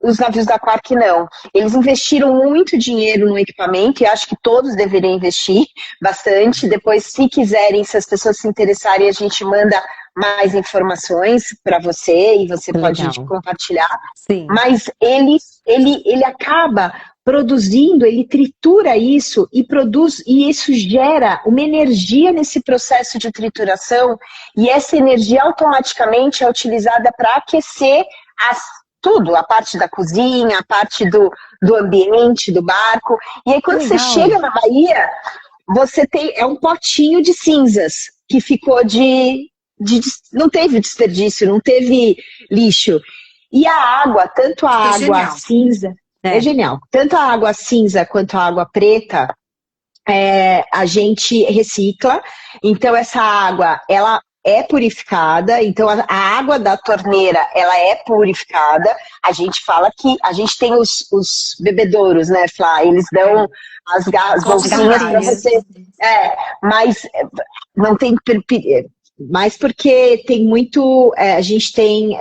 Speaker 4: os navios da Quark não. Eles investiram muito dinheiro no equipamento, e acho que todos deveriam investir bastante. Depois, se quiserem, se as pessoas se interessarem, a gente manda mais informações para você, e você pode compartilhar.
Speaker 1: Sim.
Speaker 4: Mas ele acaba produzindo, ele tritura isso e produz, e isso gera uma energia nesse processo de trituração, e essa energia automaticamente é utilizada para aquecer tudo, a parte da cozinha, a parte do ambiente, do barco. E aí, quando você chega na Bahia, você tem um potinho de cinzas que ficou não teve desperdício, não teve lixo. E a água, tanto a água cinza, é genial, tanto a água cinza quanto a água preta, a gente recicla. Então, essa água, ela é purificada, então a água da torneira, ela é purificada. A gente fala que a gente tem os bebedouros, né, Flá? Eles dão as bolsinhas para você. Mas não tem... Mas porque tem muito... a gente tem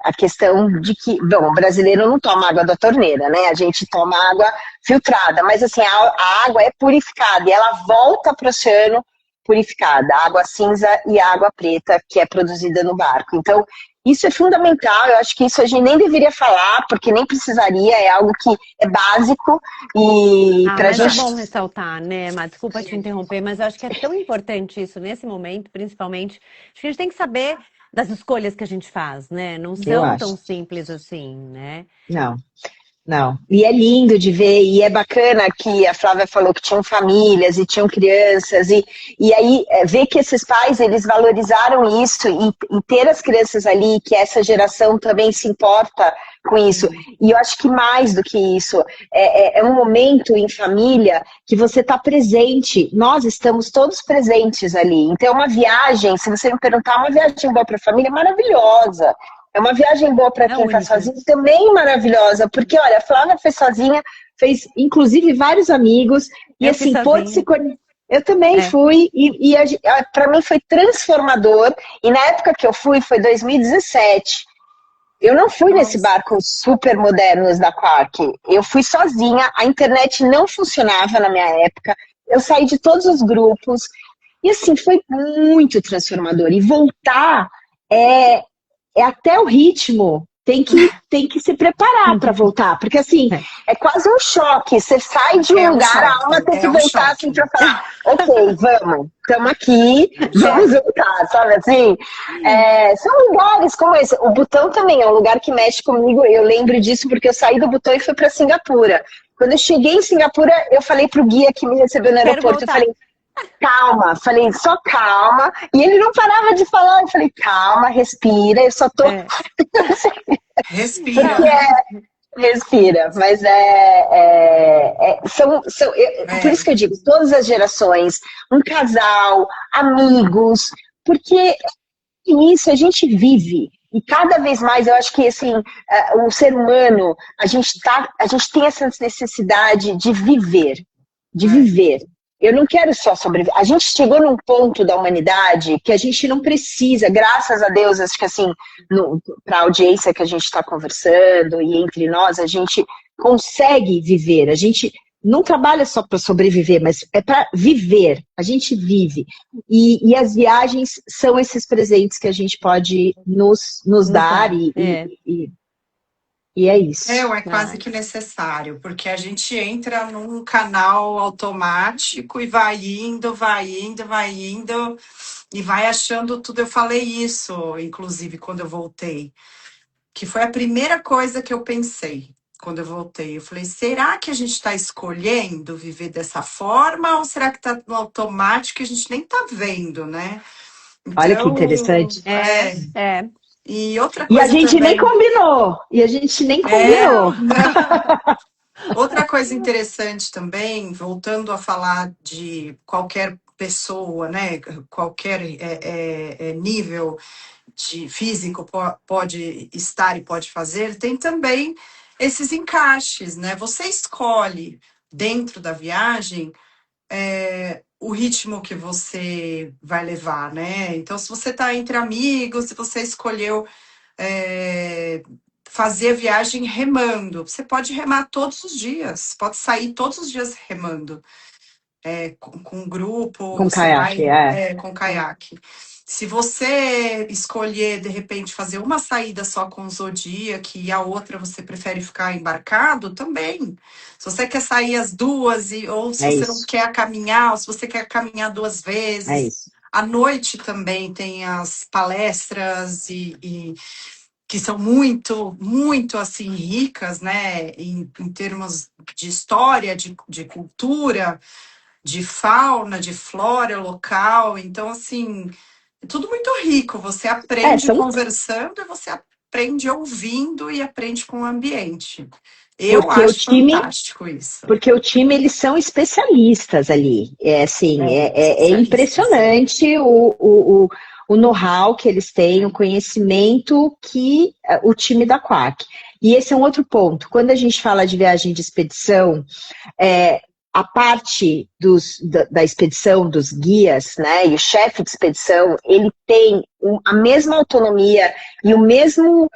Speaker 4: a questão de que... Bom, o brasileiro não toma água da torneira, né? A gente toma água filtrada. Mas assim, a água é purificada e ela volta para o oceano purificada, a água cinza e a água preta que é produzida no barco. Então, isso é fundamental, eu acho que isso a gente nem deveria falar, porque nem precisaria, é algo que é básico e pra gente...
Speaker 1: é bom ressaltar, né, Má? Desculpa te interromper, mas eu acho que é tão importante isso nesse momento, principalmente, acho que a gente tem que saber das escolhas que a gente faz, né? Não são tão simples assim, né?
Speaker 4: Não. E é lindo de ver, e é bacana que a Flávia falou que tinham famílias e tinham crianças, e aí ver que esses pais, eles valorizaram isso, e ter as crianças ali, que essa geração também se importa com isso. E eu acho que mais do que isso, é um momento em família que você está presente, nós estamos todos presentes ali. Então é uma viagem, se você me perguntar, uma viagem boa para a família é maravilhosa. É uma viagem boa para quem está sozinho, também maravilhosa, porque, olha, a Flávia foi sozinha, fez, inclusive, vários amigos, e assim, pôde se conhecer. Eu também fui, e para mim foi transformador, e na época que eu fui, foi 2017. Eu não fui nesse barco super modernos da Quark, eu fui sozinha, a internet não funcionava na minha época, eu saí de todos os grupos, e assim, foi muito transformador, e voltar é até o ritmo tem que se preparar para voltar, porque assim, é quase um choque, você sai de um lugar, a alma tem que voltar assim para falar, ok, vamos, estamos aqui, vamos voltar, sabe assim? São lugares como esse, o Butão também é um lugar que mexe comigo, eu lembro disso porque eu saí do Butão e fui para Singapura. Quando eu cheguei em Singapura, eu falei pro guia que me recebeu no aeroporto, eu falei, calma, falei, só calma. E ele não parava de falar, eu falei, calma, respira, eu só tô...
Speaker 3: Respira.
Speaker 4: Respira, mas por isso que eu digo, todas as gerações, um casal, amigos, porque isso a gente vive. E cada vez mais eu acho que assim, o ser humano, a gente tem essa necessidade de viver. De viver. Eu não quero só sobreviver. A gente chegou num ponto da humanidade que a gente não precisa, graças a Deus, acho que assim, para a audiência que a gente está conversando e entre nós, a gente consegue viver. A gente não trabalha só para sobreviver, mas é para viver. A gente vive. E as viagens são esses presentes que a gente pode nos dar e é isso.
Speaker 3: É quase que necessário, porque a gente entra num canal automático e vai indo, e vai achando tudo. Eu falei isso, inclusive, quando eu voltei, que foi a primeira coisa que eu pensei quando eu voltei. Eu falei, será que a gente está escolhendo viver dessa forma ou será que está no automático e a gente nem está vendo, né? Então,
Speaker 4: olha que interessante.
Speaker 3: E outra coisa
Speaker 4: a gente
Speaker 3: também...
Speaker 4: nem combinou.
Speaker 3: Outra coisa interessante também, voltando a falar de qualquer pessoa, né? Qualquer nível de físico pode estar e pode fazer, tem também esses encaixes, né? Você escolhe dentro da viagem o ritmo que você vai levar, né? Então, se você está entre amigos, se você escolheu fazer a viagem remando, você pode remar todos os dias, pode sair todos os dias remando, com um grupo,
Speaker 4: com caiaque,
Speaker 3: com caiaque. Se você escolher, de repente, fazer uma saída só com o Zodiac e a outra você prefere ficar embarcado, também. Se você quer sair as duas, ou se você não quer caminhar, ou se você quer caminhar 2 vezes.
Speaker 4: É isso.
Speaker 3: À noite também tem as palestras que são muito, muito, assim, ricas, né? Em termos de história, de cultura, de fauna, de flora local. Então, assim... é tudo muito rico, você aprende conversando e você aprende ouvindo e aprende com o ambiente. Eu acho fantástico isso.
Speaker 4: Porque o time, eles são especialistas ali. É impressionante o know-how que eles têm, o conhecimento que o time da Quark. E esse é um outro ponto. Quando a gente fala de viagem de expedição, a parte da expedição, dos guias, né, e o chefe de expedição, ele tem a mesma autonomia e o mesmo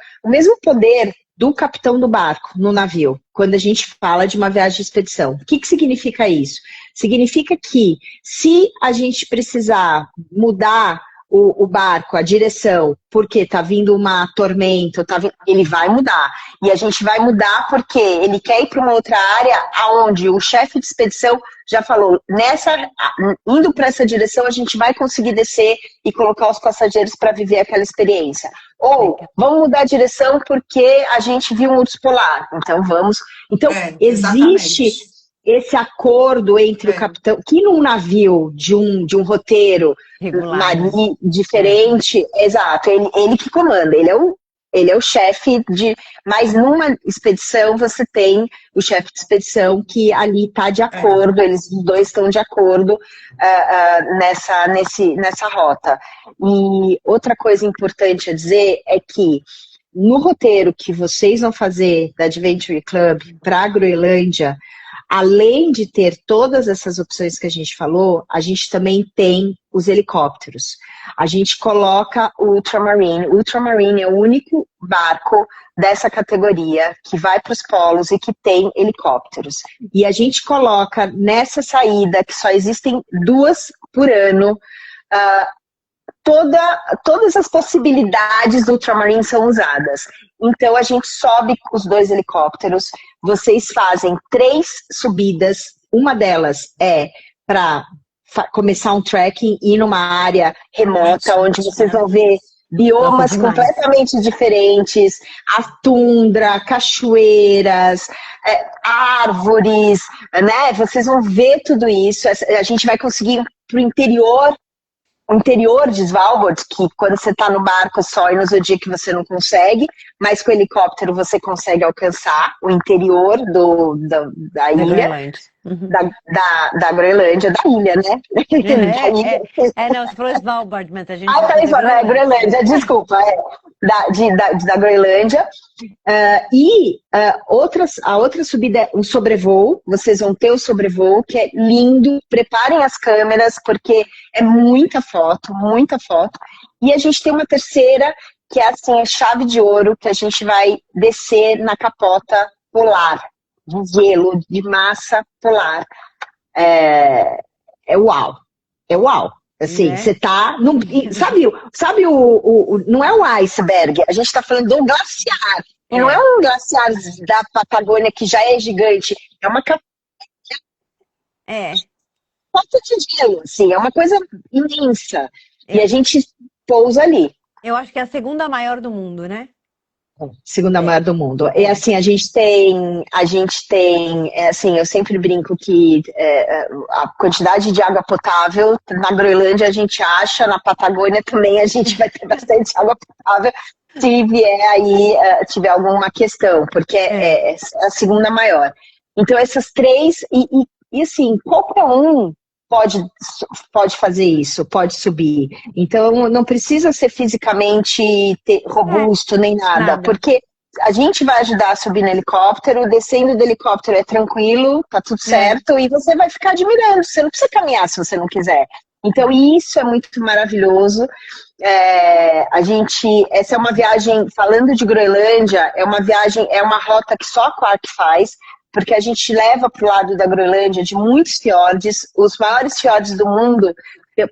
Speaker 4: poder do capitão do barco no navio, quando a gente fala de uma viagem de expedição. O que significa isso? Significa que se a gente precisar mudar o barco, a direção, porque está vindo uma tormenta, ele vai mudar. E a gente vai mudar porque ele quer ir para uma outra área onde o chefe de expedição já falou, indo para essa direção, a gente vai conseguir descer e colocar os passageiros para viver aquela experiência. Ou, vamos mudar a direção porque a gente viu um urso polar. Então, vamos... Então, existe esse acordo entre o capitão, que num navio de um roteiro diferente, exato, ele que comanda, ele é o chefe mas numa expedição você tem o chefe de expedição que ali está de acordo, eles dois estão de acordo nessa rota. E outra coisa importante a dizer é que no roteiro que vocês vão fazer da Adventure Club para a Groenlândia, além de ter todas essas opções que a gente falou, a gente também tem os helicópteros. A gente coloca o Ultramarine. O Ultramarine é o único barco dessa categoria que vai para os polos e que tem helicópteros. E a gente coloca nessa saída, que só existem 2 por ano, todas as possibilidades do Ultramarine são usadas. Então a gente sobe os 2 helicópteros, vocês fazem 3 subidas, uma delas é para começar um trekking e ir numa área remota, onde vocês vão ver biomas completamente diferentes, a tundra, cachoeiras, árvores, né? Vocês vão ver tudo isso. A gente vai conseguir para o interior de Svalbard, que quando você está no barco só e no Zodiac você não consegue, mas com o helicóptero você consegue alcançar o interior da ilha. Da Groenlândia, da ilha, né?
Speaker 1: Não, você falou Svalbard, mas a gente...
Speaker 4: tá, Svalbard, Groenlândia, desculpa, da Groenlândia. A outra subida é um sobrevoo, vocês vão ter o sobrevoo, que é lindo, preparem as câmeras, porque é muita foto, e a gente tem uma terceira, que é assim, a chave de ouro, que a gente vai descer na capota polar, de gelo, de massa polar. Uau. Assim, você tá... Sabe não é um iceberg, a gente tá falando de um glaciar. E não é um glaciar da Patagônia que já é gigante, é uma capota de gelo, assim, é uma coisa imensa. E a gente pousa ali.
Speaker 1: Eu acho que é a segunda maior do mundo, né?
Speaker 4: Segunda maior do mundo. E assim, a gente tem, assim, eu sempre brinco que a quantidade de água potável na Groenlândia a gente acha, na Patagônia também a gente vai ter bastante água potável se vier aí, tiver alguma questão, porque é a segunda maior. Então essas 3, e assim, qualquer um pode fazer isso, pode subir. Então, não precisa ser fisicamente robusto nem nada, porque a gente vai ajudar a subir no helicóptero, descendo do helicóptero é tranquilo, tá tudo certo, e você vai ficar admirando, você não precisa caminhar se você não quiser. Então, isso é muito maravilhoso. Essa é uma viagem, falando de Groenlândia, é uma rota que só a Quark faz, porque a gente leva para o lado da Groenlândia de muitos fiordes, os maiores fiordes do mundo,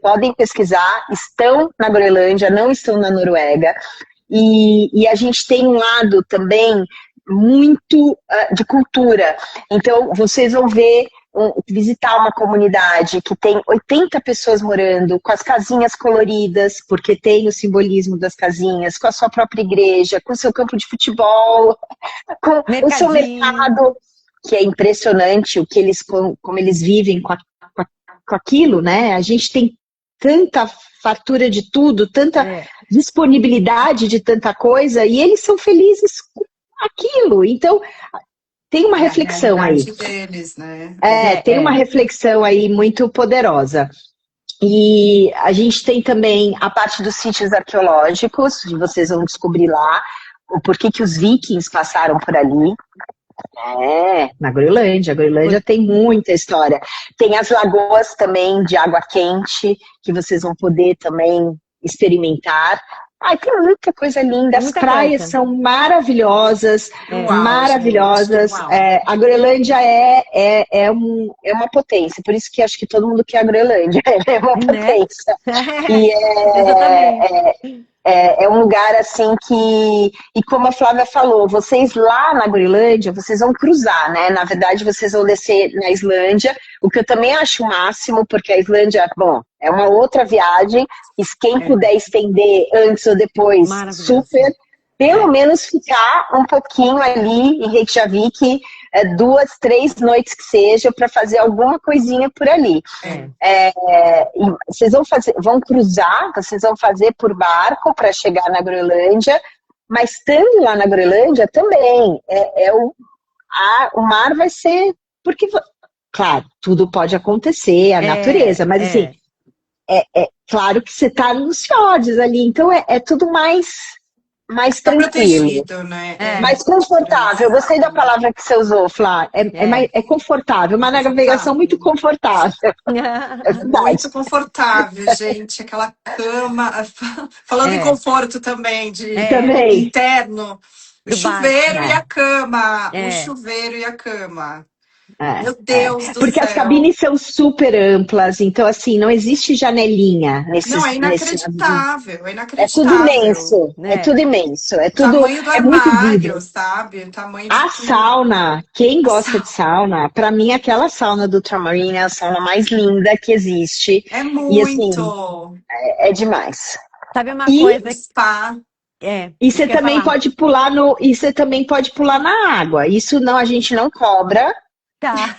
Speaker 4: podem pesquisar, estão na Groenlândia, não estão na Noruega, e a gente tem um lado também muito de cultura, então vocês vão visitar uma comunidade que tem 80 pessoas morando, com as casinhas coloridas, porque tem o simbolismo das casinhas, com a sua própria igreja, com o seu campo de futebol, com o seu mercado, que é impressionante como eles vivem com aquilo, né? A gente tem tanta fartura de tudo, tanta disponibilidade de tanta coisa, e eles são felizes com aquilo. Então, tem uma reflexão aí.
Speaker 3: Deles, né?
Speaker 4: Tem uma reflexão aí muito poderosa. E a gente tem também a parte dos sítios arqueológicos, vocês vão descobrir lá o porquê que os vikings passaram por ali. Na Groenlândia. A Groenlândia tem muita história. Tem as lagoas também de água quente, que vocês vão poder também experimentar. Tem muita coisa linda. As praias são maravilhosas, maravilhosas. A Groenlândia é uma potência, por isso que acho que todo mundo quer a Groenlândia. É uma potência. E é um lugar assim que, e como a Flávia falou, vocês lá na Groenlândia, vocês vão cruzar, né? Na verdade, vocês vão descer na Islândia, o que eu também acho o máximo, porque a Islândia, bom, é uma outra viagem, e quem puder estender antes ou depois, super, pelo menos ficar um pouquinho ali em Reykjavik, 2, 3 noites que seja, para fazer alguma coisinha por ali. Vocês vão cruzar, vocês vão fazer por barco para chegar na Groenlândia, mas estando lá na Groenlândia também, o mar vai ser, porque, claro, tudo pode acontecer, a natureza, mas assim, claro que você está nos fiordes ali, então é tudo mais tranquilo,
Speaker 3: né?
Speaker 4: Mais confortável. Gostei da palavra que você usou, Flá. É confortável, uma navegação muito confortável.
Speaker 3: Muito confortável, gente. Aquela cama. Falando em conforto também, interno. O chuveiro e a cama. O chuveiro e a cama. Meu Deus do
Speaker 4: Porque
Speaker 3: céu.
Speaker 4: as cabines são super amplas, então assim, não existe janelinha
Speaker 3: Não, é
Speaker 4: nesse navio.
Speaker 3: inacreditável, é
Speaker 4: É tudo
Speaker 3: inacreditável.
Speaker 4: imenso, é tudo imenso,
Speaker 3: O tamanho do
Speaker 4: é muito vidro.
Speaker 3: armário, sabe? O tamanho de
Speaker 4: A
Speaker 3: tudo.
Speaker 4: sauna, quem
Speaker 3: A
Speaker 4: gosta de sauna, pra mim aquela sauna do Ultramarine é a sauna mais linda que existe.
Speaker 3: É
Speaker 4: E assim,
Speaker 3: muito.
Speaker 4: é demais.
Speaker 1: Sabe uma
Speaker 4: E,
Speaker 3: O
Speaker 1: coisa
Speaker 3: spa.
Speaker 4: e
Speaker 1: isso
Speaker 4: você
Speaker 1: que eu ia
Speaker 4: também
Speaker 1: falar.
Speaker 4: pode pular e você também pode pular na água. Isso não, a gente não cobra,
Speaker 1: Tá.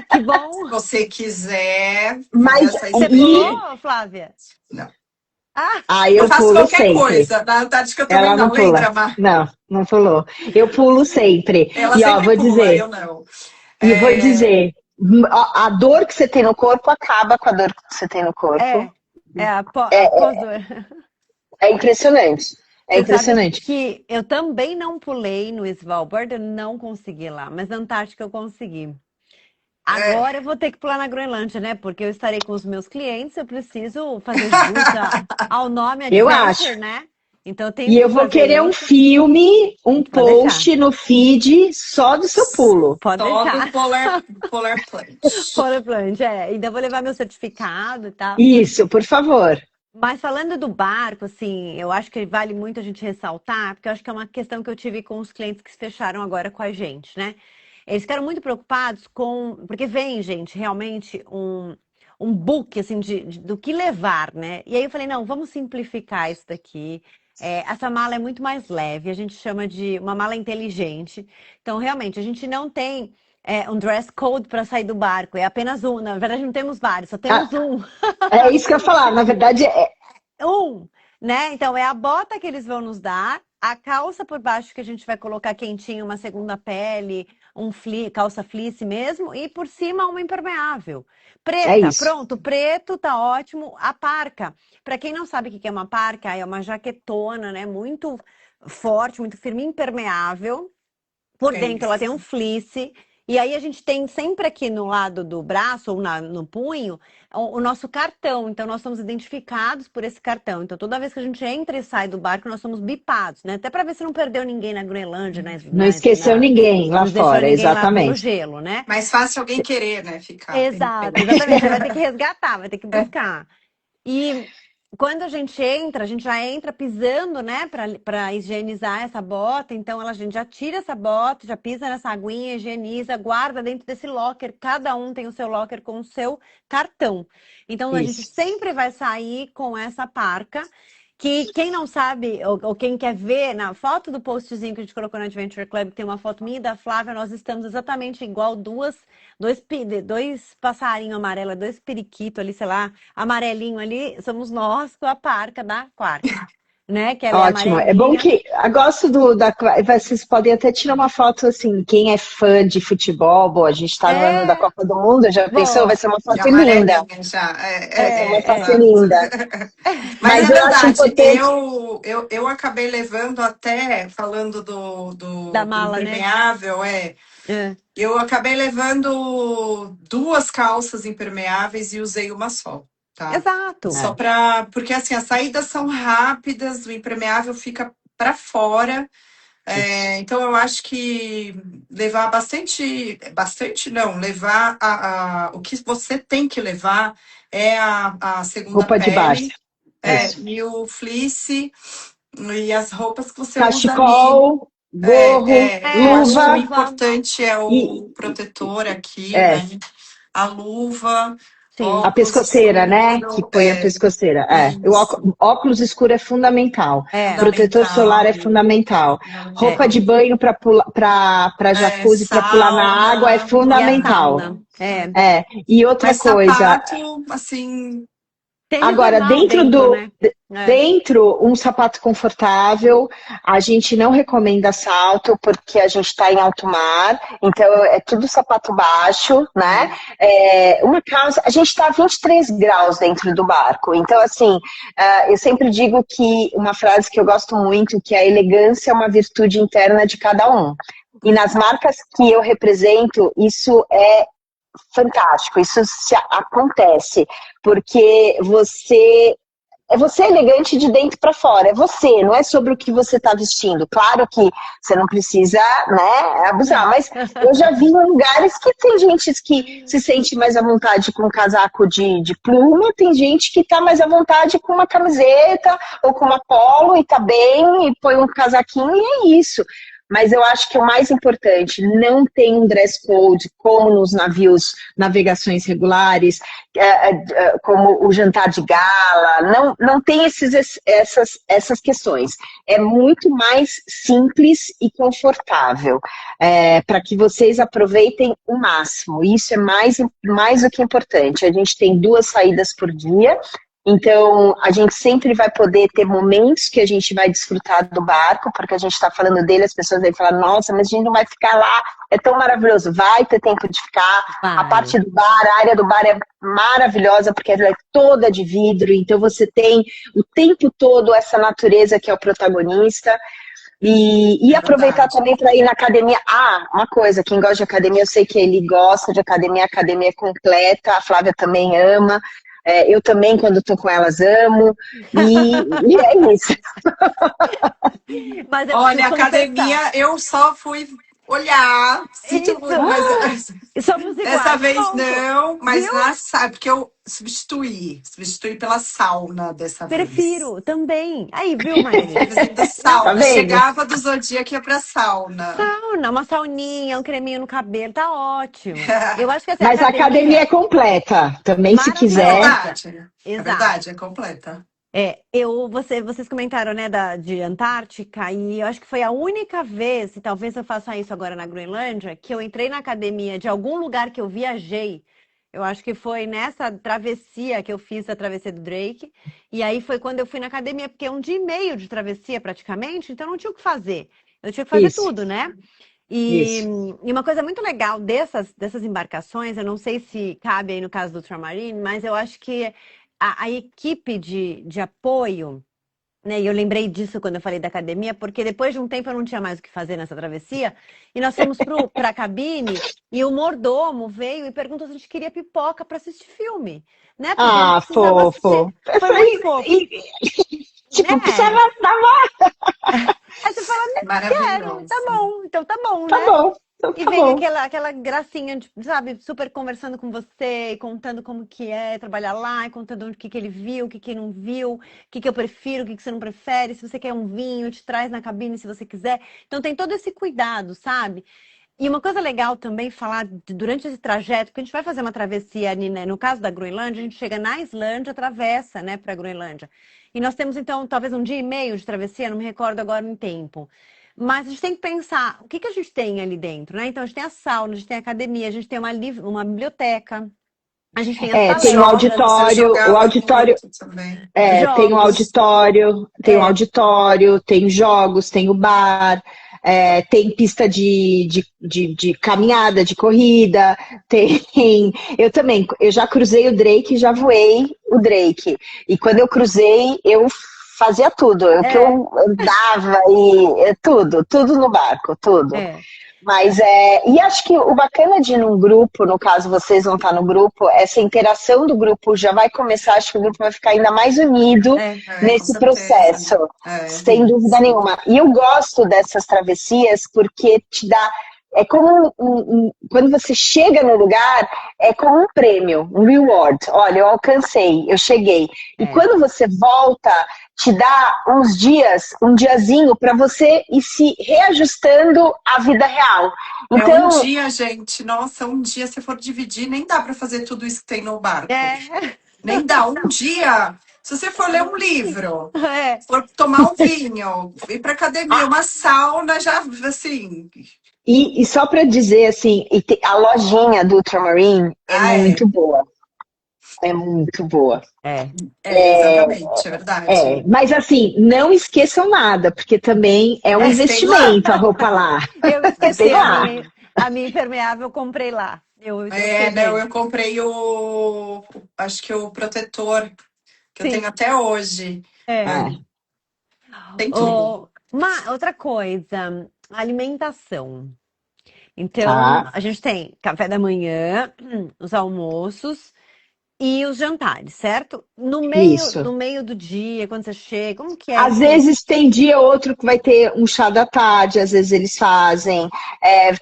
Speaker 1: Que
Speaker 3: Se
Speaker 1: bom.
Speaker 3: você quiser fazer
Speaker 4: mas
Speaker 3: essa
Speaker 1: Você
Speaker 3: experiência.
Speaker 1: pulou, Flávia?
Speaker 3: Não.
Speaker 1: Ah,
Speaker 3: Eu
Speaker 4: eu
Speaker 3: faço
Speaker 4: pulo
Speaker 3: qualquer
Speaker 4: sempre.
Speaker 3: coisa. Na Antártica eu também
Speaker 4: Ela não
Speaker 3: não,
Speaker 4: pula.
Speaker 3: lembra, Mar?
Speaker 4: Não, não pulou. Eu pulo sempre.
Speaker 3: Ela
Speaker 4: E ó,
Speaker 3: sempre
Speaker 4: vou
Speaker 3: pula,
Speaker 4: dizer,
Speaker 3: eu não.
Speaker 4: vou
Speaker 3: É,
Speaker 4: dizer, a dor que você tem no corpo acaba com a dor que você tem no corpo.
Speaker 1: é. É a pós-dor.
Speaker 4: É impressionante. É
Speaker 1: Você sabe
Speaker 4: impressionante.
Speaker 1: que eu também não pulei no Svalbard, eu não consegui lá, mas na Antártica eu consegui.
Speaker 3: é.
Speaker 1: Agora eu vou ter que pular na Groenlândia, né? Porque eu estarei com os meus clientes, eu preciso fazer jus ao nome
Speaker 4: Eu acho.
Speaker 1: Adventure, né? Então eu tenho
Speaker 4: E
Speaker 1: que
Speaker 4: eu vou
Speaker 1: fazer
Speaker 4: querer um
Speaker 1: isso.
Speaker 4: filme, um
Speaker 1: Pode deixar,
Speaker 4: post no feed só do seu pulo.
Speaker 1: pode
Speaker 3: Só do
Speaker 1: deixar.
Speaker 3: Polar Plunge.
Speaker 1: Polar Plunge, Ainda vou levar meu certificado e tal.
Speaker 4: Isso, por favor.
Speaker 1: Mas falando do barco, assim, eu acho que vale muito a gente ressaltar, porque eu acho que é uma questão que eu tive com os clientes que se fecharam agora com a gente, né? Eles ficaram muito preocupados com. Porque vem, gente, realmente um book, assim, do que levar, né? E aí eu falei, não, vamos simplificar isso daqui. Essa mala é muito mais leve, a gente chama de uma mala inteligente. Então, realmente, a gente não tem um dress code para sair do barco, é apenas um. Na verdade, não temos vários, só
Speaker 4: Ah,
Speaker 1: temos um.
Speaker 4: é isso que eu ia falar. Na verdade,
Speaker 1: Um, né? Então é a bota que eles vão nos dar, a calça por baixo que a gente vai colocar quentinho, uma segunda pele, calça fleece mesmo, e por cima uma impermeável.
Speaker 4: é
Speaker 1: Preta,
Speaker 4: isso.
Speaker 1: pronto, preto, tá ótimo. A parca, para quem não sabe o que é uma parca, é uma jaquetona, né? Muito forte, muito firme, impermeável. Por
Speaker 3: É
Speaker 1: dentro ela tem um
Speaker 3: isso.
Speaker 1: fleece. E aí a gente tem sempre aqui no lado do braço ou no punho o nosso cartão. Então nós somos identificados por esse cartão. Então toda vez que a gente entra e sai do barco, nós somos bipados, né? Até para ver se não perdeu ninguém na Groenlândia,
Speaker 4: Não esqueceu ninguém lá
Speaker 1: não deixou
Speaker 4: fora,
Speaker 1: ninguém lá pelo
Speaker 4: exatamente.
Speaker 1: gelo, né?
Speaker 3: Mais fácil alguém querer, né? Ficar.
Speaker 1: Exato, exatamente. Você vai ter que resgatar, vai ter que buscar. E quando a gente entra, a gente já entra pisando, né, para higienizar essa bota. Então a gente já tira essa bota, já pisa nessa aguinha, higieniza, guarda dentro desse locker. Cada um tem o seu locker com o seu cartão. Então a gente
Speaker 4: Isso.
Speaker 1: sempre vai sair com essa parca. Que quem não sabe, ou quem quer ver, na foto do postzinho que a gente colocou no Adventure Club, que tem uma foto minha e da Flávia, nós estamos exatamente igual dois passarinhos amarelos, dois periquitos ali, sei lá, amarelinho ali, somos nós com a parca da Quark, né? Que ela é
Speaker 4: Ótimo. É bom
Speaker 1: amarelinha.
Speaker 4: que. Eu gosto vocês podem até tirar uma foto assim, quem é fã de futebol, bom, a gente está no ano da Copa do Mundo, já pensou? Vai
Speaker 1: Bom,
Speaker 4: ser uma
Speaker 3: De
Speaker 4: foto linda.
Speaker 3: amarelinha já.
Speaker 4: Vai ser uma foto
Speaker 3: Exato.
Speaker 4: linda.
Speaker 3: Mas é
Speaker 4: Mas eu acho
Speaker 3: verdade,
Speaker 4: importante.
Speaker 3: eu acabei levando até, falando
Speaker 1: da
Speaker 3: do
Speaker 1: mala, né?
Speaker 3: impermeável,
Speaker 1: É.
Speaker 3: eu acabei levando duas calças impermeáveis e usei uma só, tá?
Speaker 1: Exato.
Speaker 3: Só porque assim, as saídas são rápidas, o impermeável fica para fora. Então eu acho que levar bastante não, levar o que você tem que levar é a segunda
Speaker 4: Roupa de baixo.
Speaker 3: pele,
Speaker 4: Isso.
Speaker 3: e o fleece e as roupas que você usa ali.
Speaker 4: Cachecol, gorro,
Speaker 3: Eu acho que o
Speaker 4: luva.
Speaker 3: importante é
Speaker 4: E,
Speaker 3: o protetor aqui,
Speaker 4: é,
Speaker 3: né? A luva,
Speaker 1: Sim.
Speaker 4: a
Speaker 3: óculos
Speaker 4: pescoceira, né? Que
Speaker 3: escuro,
Speaker 4: põe a pescoceira. O
Speaker 3: isso,
Speaker 4: óculos escuro é fundamental.
Speaker 1: É.
Speaker 4: Protetor solar é
Speaker 3: fundamental,
Speaker 4: fundamental. Roupa
Speaker 3: fundamental.
Speaker 4: de banho para pular para jacuzzi, para pular na água é
Speaker 3: Sauna,
Speaker 1: E a
Speaker 4: fundamental.
Speaker 1: sauna.
Speaker 4: E outra
Speaker 3: mas
Speaker 4: coisa,
Speaker 3: sapato, assim,
Speaker 1: Tênis
Speaker 4: agora
Speaker 1: normal dentro, né?
Speaker 4: dentro um sapato confortável, a gente não recomenda salto porque a gente está em alto mar, então é tudo sapato baixo, né? Uma calça, a gente está a 23 graus dentro do barco, então assim, eu sempre digo que uma frase que eu gosto muito, que a elegância é uma virtude interna de cada um. E nas marcas que eu represento, isso é fantástico, isso acontece, porque você você elegante de dentro para fora, é você, não é sobre o que você está vestindo. Claro que você não precisa, né, abusar, mas eu já vi em lugares que tem gente que se sente mais à vontade com um casaco de pluma, tem gente que está mais à vontade com uma camiseta ou com uma polo e tá bem, e põe um casaquinho e é isso. Mas eu acho que o mais importante, não tem um dress code como nos navios, navegações regulares, como o jantar de gala, não tem essas questões. É muito mais simples e confortável, para que vocês aproveitem o máximo. Isso é mais do que importante. A gente tem 2 saídas por dia, então, a gente sempre vai poder ter momentos que a gente vai desfrutar do barco, porque a gente está falando dele, as pessoas vão falar, nossa, mas a gente não vai ficar lá, é tão maravilhoso. Vai ter tempo de ficar. A parte do bar, a área do bar é maravilhosa, porque ela é toda de vidro, então você tem o tempo todo essa natureza que é o protagonista. E aproveitar também para ir na academia. Uma coisa, quem gosta de academia, eu sei que ele gosta de academia, a academia é completa, a Flávia também ama. Eu também, quando estou com elas, amo. E é isso.
Speaker 1: Mas
Speaker 3: Olha, academia, eu só fui olhar.
Speaker 1: Somos iguais.
Speaker 3: Dessa vez
Speaker 1: Ponto.
Speaker 3: não, mas
Speaker 1: Viu?
Speaker 3: porque eu substituí pela sauna dessa vez.
Speaker 1: Prefiro também. Aí, viu, Maíra?
Speaker 3: Da sauna.
Speaker 4: Tá vendo?
Speaker 3: Chegava do Zodíaco e ia pra sauna.
Speaker 1: Sauna, uma sauninha, um creminho no cabelo, tá ótimo. Eu acho que essa
Speaker 4: Mas a academia é completa. Também, se
Speaker 3: É
Speaker 4: quiser.
Speaker 3: verdade. É
Speaker 1: Exato.
Speaker 3: verdade, é completa.
Speaker 1: Vocês comentaram, né, de Antártica, e eu acho que foi a única vez, e talvez eu faça isso agora na Groenlândia, que eu entrei na academia de algum lugar que eu viajei. Eu acho que foi nessa travessia que eu fiz a travessia do Drake. E aí foi quando eu fui na academia, porque é 1 dia e meio de travessia praticamente, então não tinha o que fazer. Eu tinha que fazer
Speaker 4: Isso.
Speaker 1: tudo, né? E
Speaker 4: Isso.
Speaker 1: uma coisa muito legal dessas embarcações, eu não sei se cabe aí no caso do Ultramarine, mas eu acho que a equipe de apoio, né? E eu lembrei disso quando eu falei da academia, porque depois de um tempo eu não tinha mais o que fazer nessa travessia, e nós fomos para a cabine, e o mordomo veio e perguntou se a gente queria pipoca para assistir filme, né? Porque a gente precisava
Speaker 4: fofo.
Speaker 1: assistir. Foi muito fofo.
Speaker 4: Tipo,
Speaker 1: Né?
Speaker 4: precisava dar.
Speaker 1: Aí você fala, quero,
Speaker 3: Maravilhoso.
Speaker 1: tá bom, então tá bom,
Speaker 4: Tá
Speaker 1: né?
Speaker 4: bom. Então
Speaker 1: E
Speaker 4: tá
Speaker 1: vem
Speaker 4: bom.
Speaker 1: aquela gracinha, de, sabe, super conversando com você, e contando como que é trabalhar lá, e contando o que que ele viu, o que que ele não viu, o que que eu prefiro, o que que você não prefere, se você quer um vinho, te traz na cabine se você quiser. Então tem todo esse cuidado, sabe? E uma coisa legal também falar durante esse trajeto, que a gente vai fazer uma travessia ali, né? No caso da Groenlândia, a gente chega na Islândia, atravessa, né, para a Groenlândia. E nós temos então talvez 1 dia e meio de travessia, não me recordo agora em tempo. Mas a gente tem que pensar o que que a gente tem ali dentro, né? Então a gente tem a sauna, a gente tem a academia, a gente tem uma biblioteca, a gente tem as
Speaker 4: Tem o
Speaker 1: palestras,
Speaker 4: auditório,
Speaker 3: Também.
Speaker 4: tem o
Speaker 1: jogos.
Speaker 4: auditório, tem jogos, tem o bar, tem pista de caminhada, de corrida, tem. Eu já cruzei o Drake, já voei o Drake. E quando eu cruzei, eu fazia tudo. Que eu andava e tudo no barco, tudo. Mas e acho que o bacana de ir num grupo, no caso vocês vão estar no grupo, essa interação do grupo já vai começar, acho que o grupo vai ficar ainda mais unido nesse processo, sem dúvida nenhuma. E eu gosto dessas travessias porque te dá, é como quando você chega no lugar, é como um prêmio, um reward. Olha, eu alcancei, eu cheguei. E quando você volta, te dá uns dias, um diazinho para você ir se reajustando à vida real. Então,
Speaker 3: um dia, gente, nossa, um dia, se for dividir, nem dá para fazer tudo isso que tem no barco. Nem dá, um dia. Se você for ler um livro, for tomar um vinho, ir para academia, uma sauna, já, assim...
Speaker 4: E só para dizer, assim, a lojinha do Ultramarine é muito boa. É muito boa.
Speaker 3: Exatamente, é verdade.
Speaker 4: Mas assim, não esqueçam nada, porque também é um investimento a roupa lá.
Speaker 1: Eu esqueci a minha impermeável, eu comprei lá. Eu
Speaker 3: comprei acho que o protetor, que eu tenho até hoje. Tem tudo.
Speaker 1: Outra coisa, alimentação. Então, a gente tem café da manhã, os almoços, E os jantares, certo?
Speaker 4: Isso.
Speaker 1: No meio do dia, quando você chega, como que é
Speaker 4: Às
Speaker 1: que...
Speaker 4: vezes tem dia ou outro que vai ter um chá da tarde, às vezes eles fazem.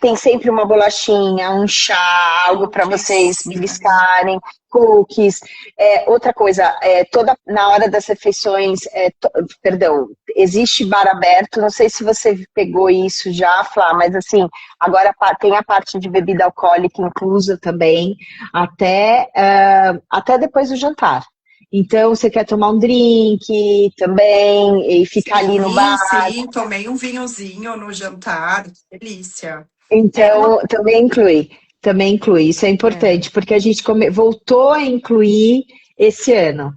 Speaker 4: Tem sempre uma bolachinha, um chá, algo para vocês
Speaker 3: Cookies.
Speaker 4: beliscarem, cookies. Outra coisa, na hora das refeições, perdão, existe bar aberto. Não sei se você pegou isso já, Flá, mas assim, agora tem a parte de bebida alcoólica inclusa também, até depois do jantar. Então, você quer tomar um drink também e ficar ali no bar.
Speaker 3: Sim, sim, tomei um vinhozinho no jantar, que delícia. É uma...
Speaker 4: Então, também inclui. Também inclui. Isso é
Speaker 1: É,
Speaker 4: importante, porque a gente voltou a incluir esse ano.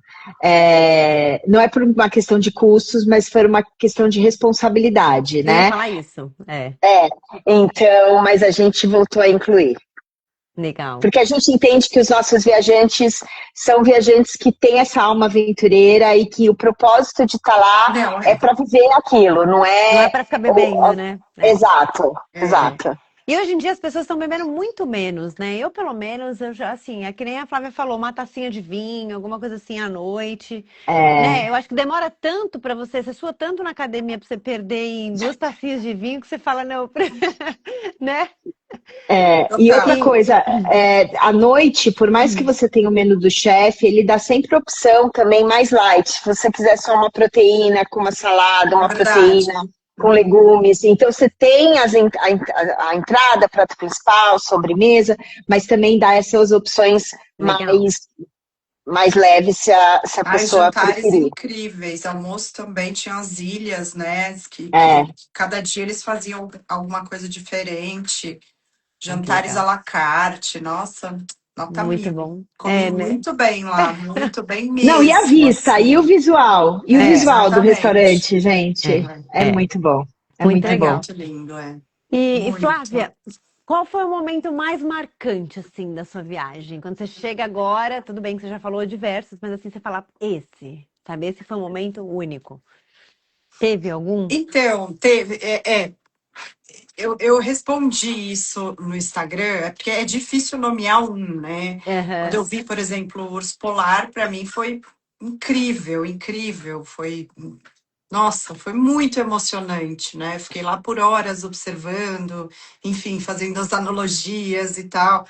Speaker 4: Não é por uma questão de custos, mas por uma questão de responsabilidade,
Speaker 1: eu ia
Speaker 4: né?
Speaker 1: falar isso. É,
Speaker 4: Então, mas a gente voltou a incluir.
Speaker 1: legal.
Speaker 4: Porque a gente entende que os nossos viajantes são viajantes que têm essa alma aventureira e que o propósito de estar lá
Speaker 3: Não,
Speaker 4: é para viver aquilo, não
Speaker 1: Não é
Speaker 4: é.
Speaker 1: para ficar bebendo, né? É.
Speaker 4: Exato,
Speaker 3: é.
Speaker 4: exato.
Speaker 1: E hoje em dia as pessoas estão bebendo muito menos, né? Eu, pelo menos, eu já, assim, é que nem a Flávia falou, uma tacinha de vinho, alguma coisa assim à noite, né? Eu acho que demora tanto pra você sua tanto na academia pra você perder em duas tacinhas de vinho que você fala, não, né?
Speaker 4: E outra
Speaker 3: Total.
Speaker 1: E,
Speaker 4: coisa, à noite, por mais que você tenha o menu do chefe, ele dá sempre opção também mais light. Se você quiser só uma proteína com uma salada,
Speaker 3: É
Speaker 4: uma
Speaker 3: verdade.
Speaker 4: proteína com legumes. Então você tem a entrada, prato principal, sobremesa, mas também dá essas opções
Speaker 1: legal.
Speaker 4: mais leves se a
Speaker 3: Ai,
Speaker 4: pessoa
Speaker 3: jantares
Speaker 4: preferir.
Speaker 3: incríveis. Almoço também tinha as ilhas, né?
Speaker 4: É,
Speaker 3: Que cada dia eles faziam alguma coisa diferente.
Speaker 1: Ai, que
Speaker 3: Jantares à
Speaker 1: legal.
Speaker 3: la carte. Nossa, nota
Speaker 1: Muito
Speaker 3: mil.
Speaker 1: bom.
Speaker 3: Comi
Speaker 1: É, né?
Speaker 3: muito bem lá, muito bem
Speaker 4: não, e a
Speaker 3: mesmo,
Speaker 4: vista,
Speaker 3: assim.
Speaker 4: e o
Speaker 1: É,
Speaker 4: visual do
Speaker 3: Exatamente.
Speaker 4: restaurante, gente,
Speaker 1: é,
Speaker 4: é
Speaker 1: é.
Speaker 4: muito bom, é
Speaker 1: Muito
Speaker 4: muito bom.
Speaker 1: legal.
Speaker 3: Muito lindo, é.
Speaker 1: E
Speaker 3: Muito.
Speaker 1: Flávia, qual foi o momento mais marcante, assim, da sua viagem? Quando você chega agora, tudo bem que você já falou diversos, mas assim, você fala esse, sabe? Esse foi um momento único. Teve algum?
Speaker 3: Então, teve, eu respondi isso no Instagram, porque é difícil nomear um, né? Quando
Speaker 1: Aham,
Speaker 3: eu vi, por exemplo, o urso polar, para mim foi incrível, incrível. Foi, nossa, foi muito emocionante, né? Fiquei lá por horas observando, enfim, fazendo as analogias e tal.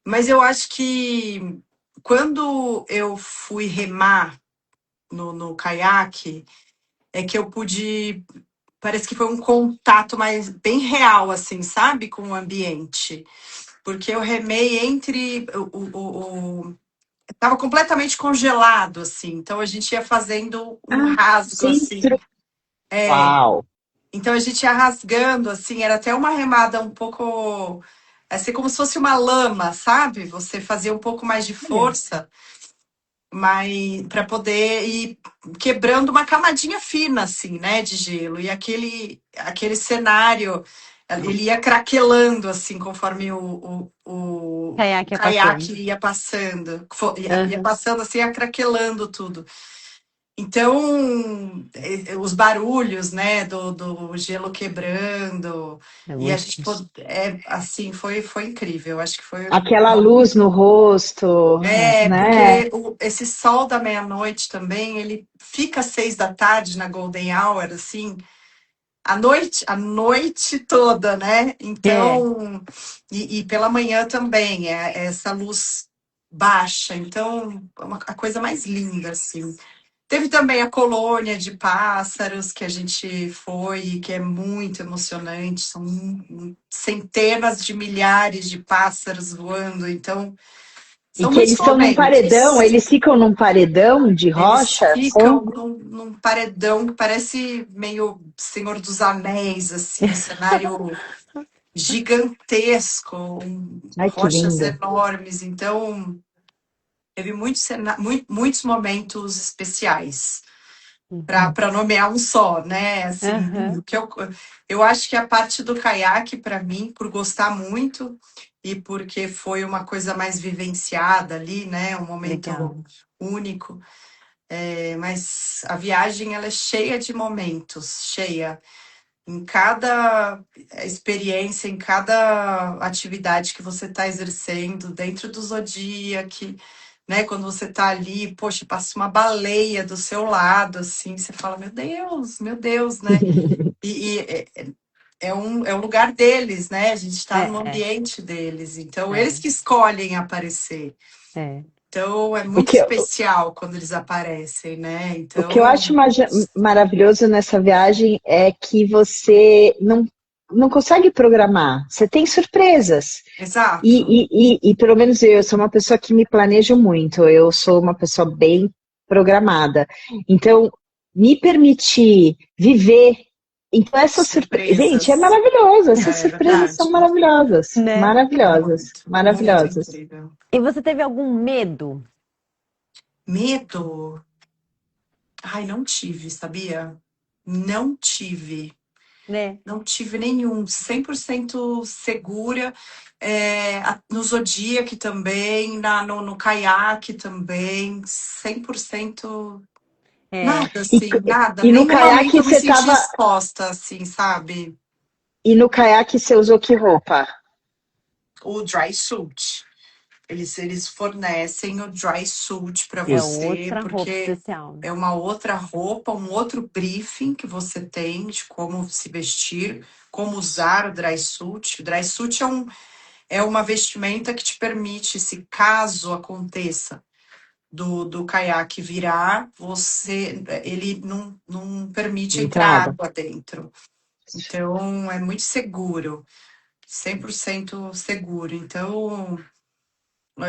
Speaker 3: Mas eu acho que quando eu fui remar no caiaque, é que eu pude. Parece que foi um contato mais bem real, assim, sabe, com o ambiente. Porque eu remei entre tava completamente congelado, assim. Então a gente ia fazendo um
Speaker 4: Ah,
Speaker 3: rasgo, assim.
Speaker 4: centro. Uau!
Speaker 3: Então a gente ia rasgando, assim. Era até uma remada um pouco, assim, como se fosse uma lama, sabe? Você fazia um pouco mais de
Speaker 4: Olha,
Speaker 3: força, mas para poder ir quebrando uma camadinha fina, assim, né, de gelo. E aquele cenário, ele ia craquelando, assim, conforme o
Speaker 1: caiaque ia
Speaker 3: caiaque
Speaker 1: passando.
Speaker 3: ia passando. Ia
Speaker 1: Aham,
Speaker 3: passando, assim, ia craquelando tudo. Então, os barulhos, né, do gelo quebrando,
Speaker 1: é
Speaker 3: e a
Speaker 1: muito.
Speaker 3: gente, assim, foi incrível. Acho que foi.
Speaker 4: aquela luz no rosto, né?
Speaker 3: Porque esse sol da meia-noite também, ele fica às 6 da tarde na Golden Hour, assim, a noite toda, né?
Speaker 1: É,
Speaker 3: Então, e pela manhã também, é essa luz baixa. Então, é a coisa mais linda, assim. Teve também a colônia de pássaros que a gente foi, que é muito emocionante. São centenas de milhares de pássaros voando. Então,
Speaker 4: E
Speaker 3: são
Speaker 4: que
Speaker 3: muitos momentos.
Speaker 4: eles ficam num paredão de
Speaker 3: Eles
Speaker 4: rocha, assim.
Speaker 3: ficam num paredão que parece meio Senhor dos Anéis, assim, cenário gigantesco,
Speaker 4: Ai, que
Speaker 3: rochas
Speaker 4: lindo.
Speaker 3: enormes. Então, teve muitos momentos especiais
Speaker 1: uhum,
Speaker 3: para nomear um só, né? Assim,
Speaker 1: aham,
Speaker 3: que eu acho que a parte do caiaque, para mim, por gostar muito e porque foi uma coisa mais vivenciada ali, né? Um momento
Speaker 1: legal.
Speaker 3: único. Mas a viagem ela é cheia de momentos, cheia. Em cada experiência, em cada atividade que você está exercendo, dentro do Zodíaco, né? Quando você tá ali, poxa, passa uma baleia do seu lado, assim, você fala, meu Deus, né? É o lugar deles, né? A gente está no
Speaker 1: É,
Speaker 3: ambiente deles, então eles
Speaker 1: é,
Speaker 3: que escolhem aparecer.
Speaker 1: é.
Speaker 3: Então é
Speaker 4: O
Speaker 3: muito
Speaker 4: que,
Speaker 3: especial quando eles aparecem, né?
Speaker 4: o que eu
Speaker 3: Então,
Speaker 4: acho maravilhoso nessa viagem é que você não consegue programar, você tem surpresas.
Speaker 3: exato.
Speaker 4: E pelo menos eu sou uma pessoa que me planejo muito, eu sou uma pessoa bem programada. Então, me permitir viver. Então, essa surpresa. Gente, é
Speaker 3: Surpresas.
Speaker 4: maravilhoso, essas
Speaker 3: É
Speaker 4: surpresas são
Speaker 3: verdade.
Speaker 4: maravilhosas.
Speaker 1: Né?
Speaker 4: Maravilhosas,
Speaker 3: Muito, muito
Speaker 4: maravilhosas.
Speaker 3: incrível.
Speaker 1: E você teve algum medo?
Speaker 3: Medo? Ai, não tive, sabia? Não tive.
Speaker 1: Né?
Speaker 3: Não tive nenhum. 100% segura. No Zodiac também, no caiaque também. 100%.
Speaker 1: É.
Speaker 3: Nada,
Speaker 4: E,
Speaker 3: assim, nada.
Speaker 4: e no
Speaker 3: Nenhum momento
Speaker 4: caiaque
Speaker 3: eu me
Speaker 4: você
Speaker 3: senti
Speaker 4: tava.
Speaker 3: exposta, assim, sabe?
Speaker 4: E no caiaque você usou que roupa?
Speaker 3: O dry suit. Eles fornecem o dry suit para
Speaker 1: É
Speaker 3: você,
Speaker 1: outra roupa
Speaker 3: porque
Speaker 1: especial.
Speaker 3: é uma outra roupa, um outro briefing que você tem de como se vestir, como usar o dry suit. O dry suit é uma vestimenta que te permite, se caso aconteça do caiaque virar, ele não permite entrar
Speaker 4: Entrada.
Speaker 3: água dentro. Então, é muito seguro, 100% seguro. Então,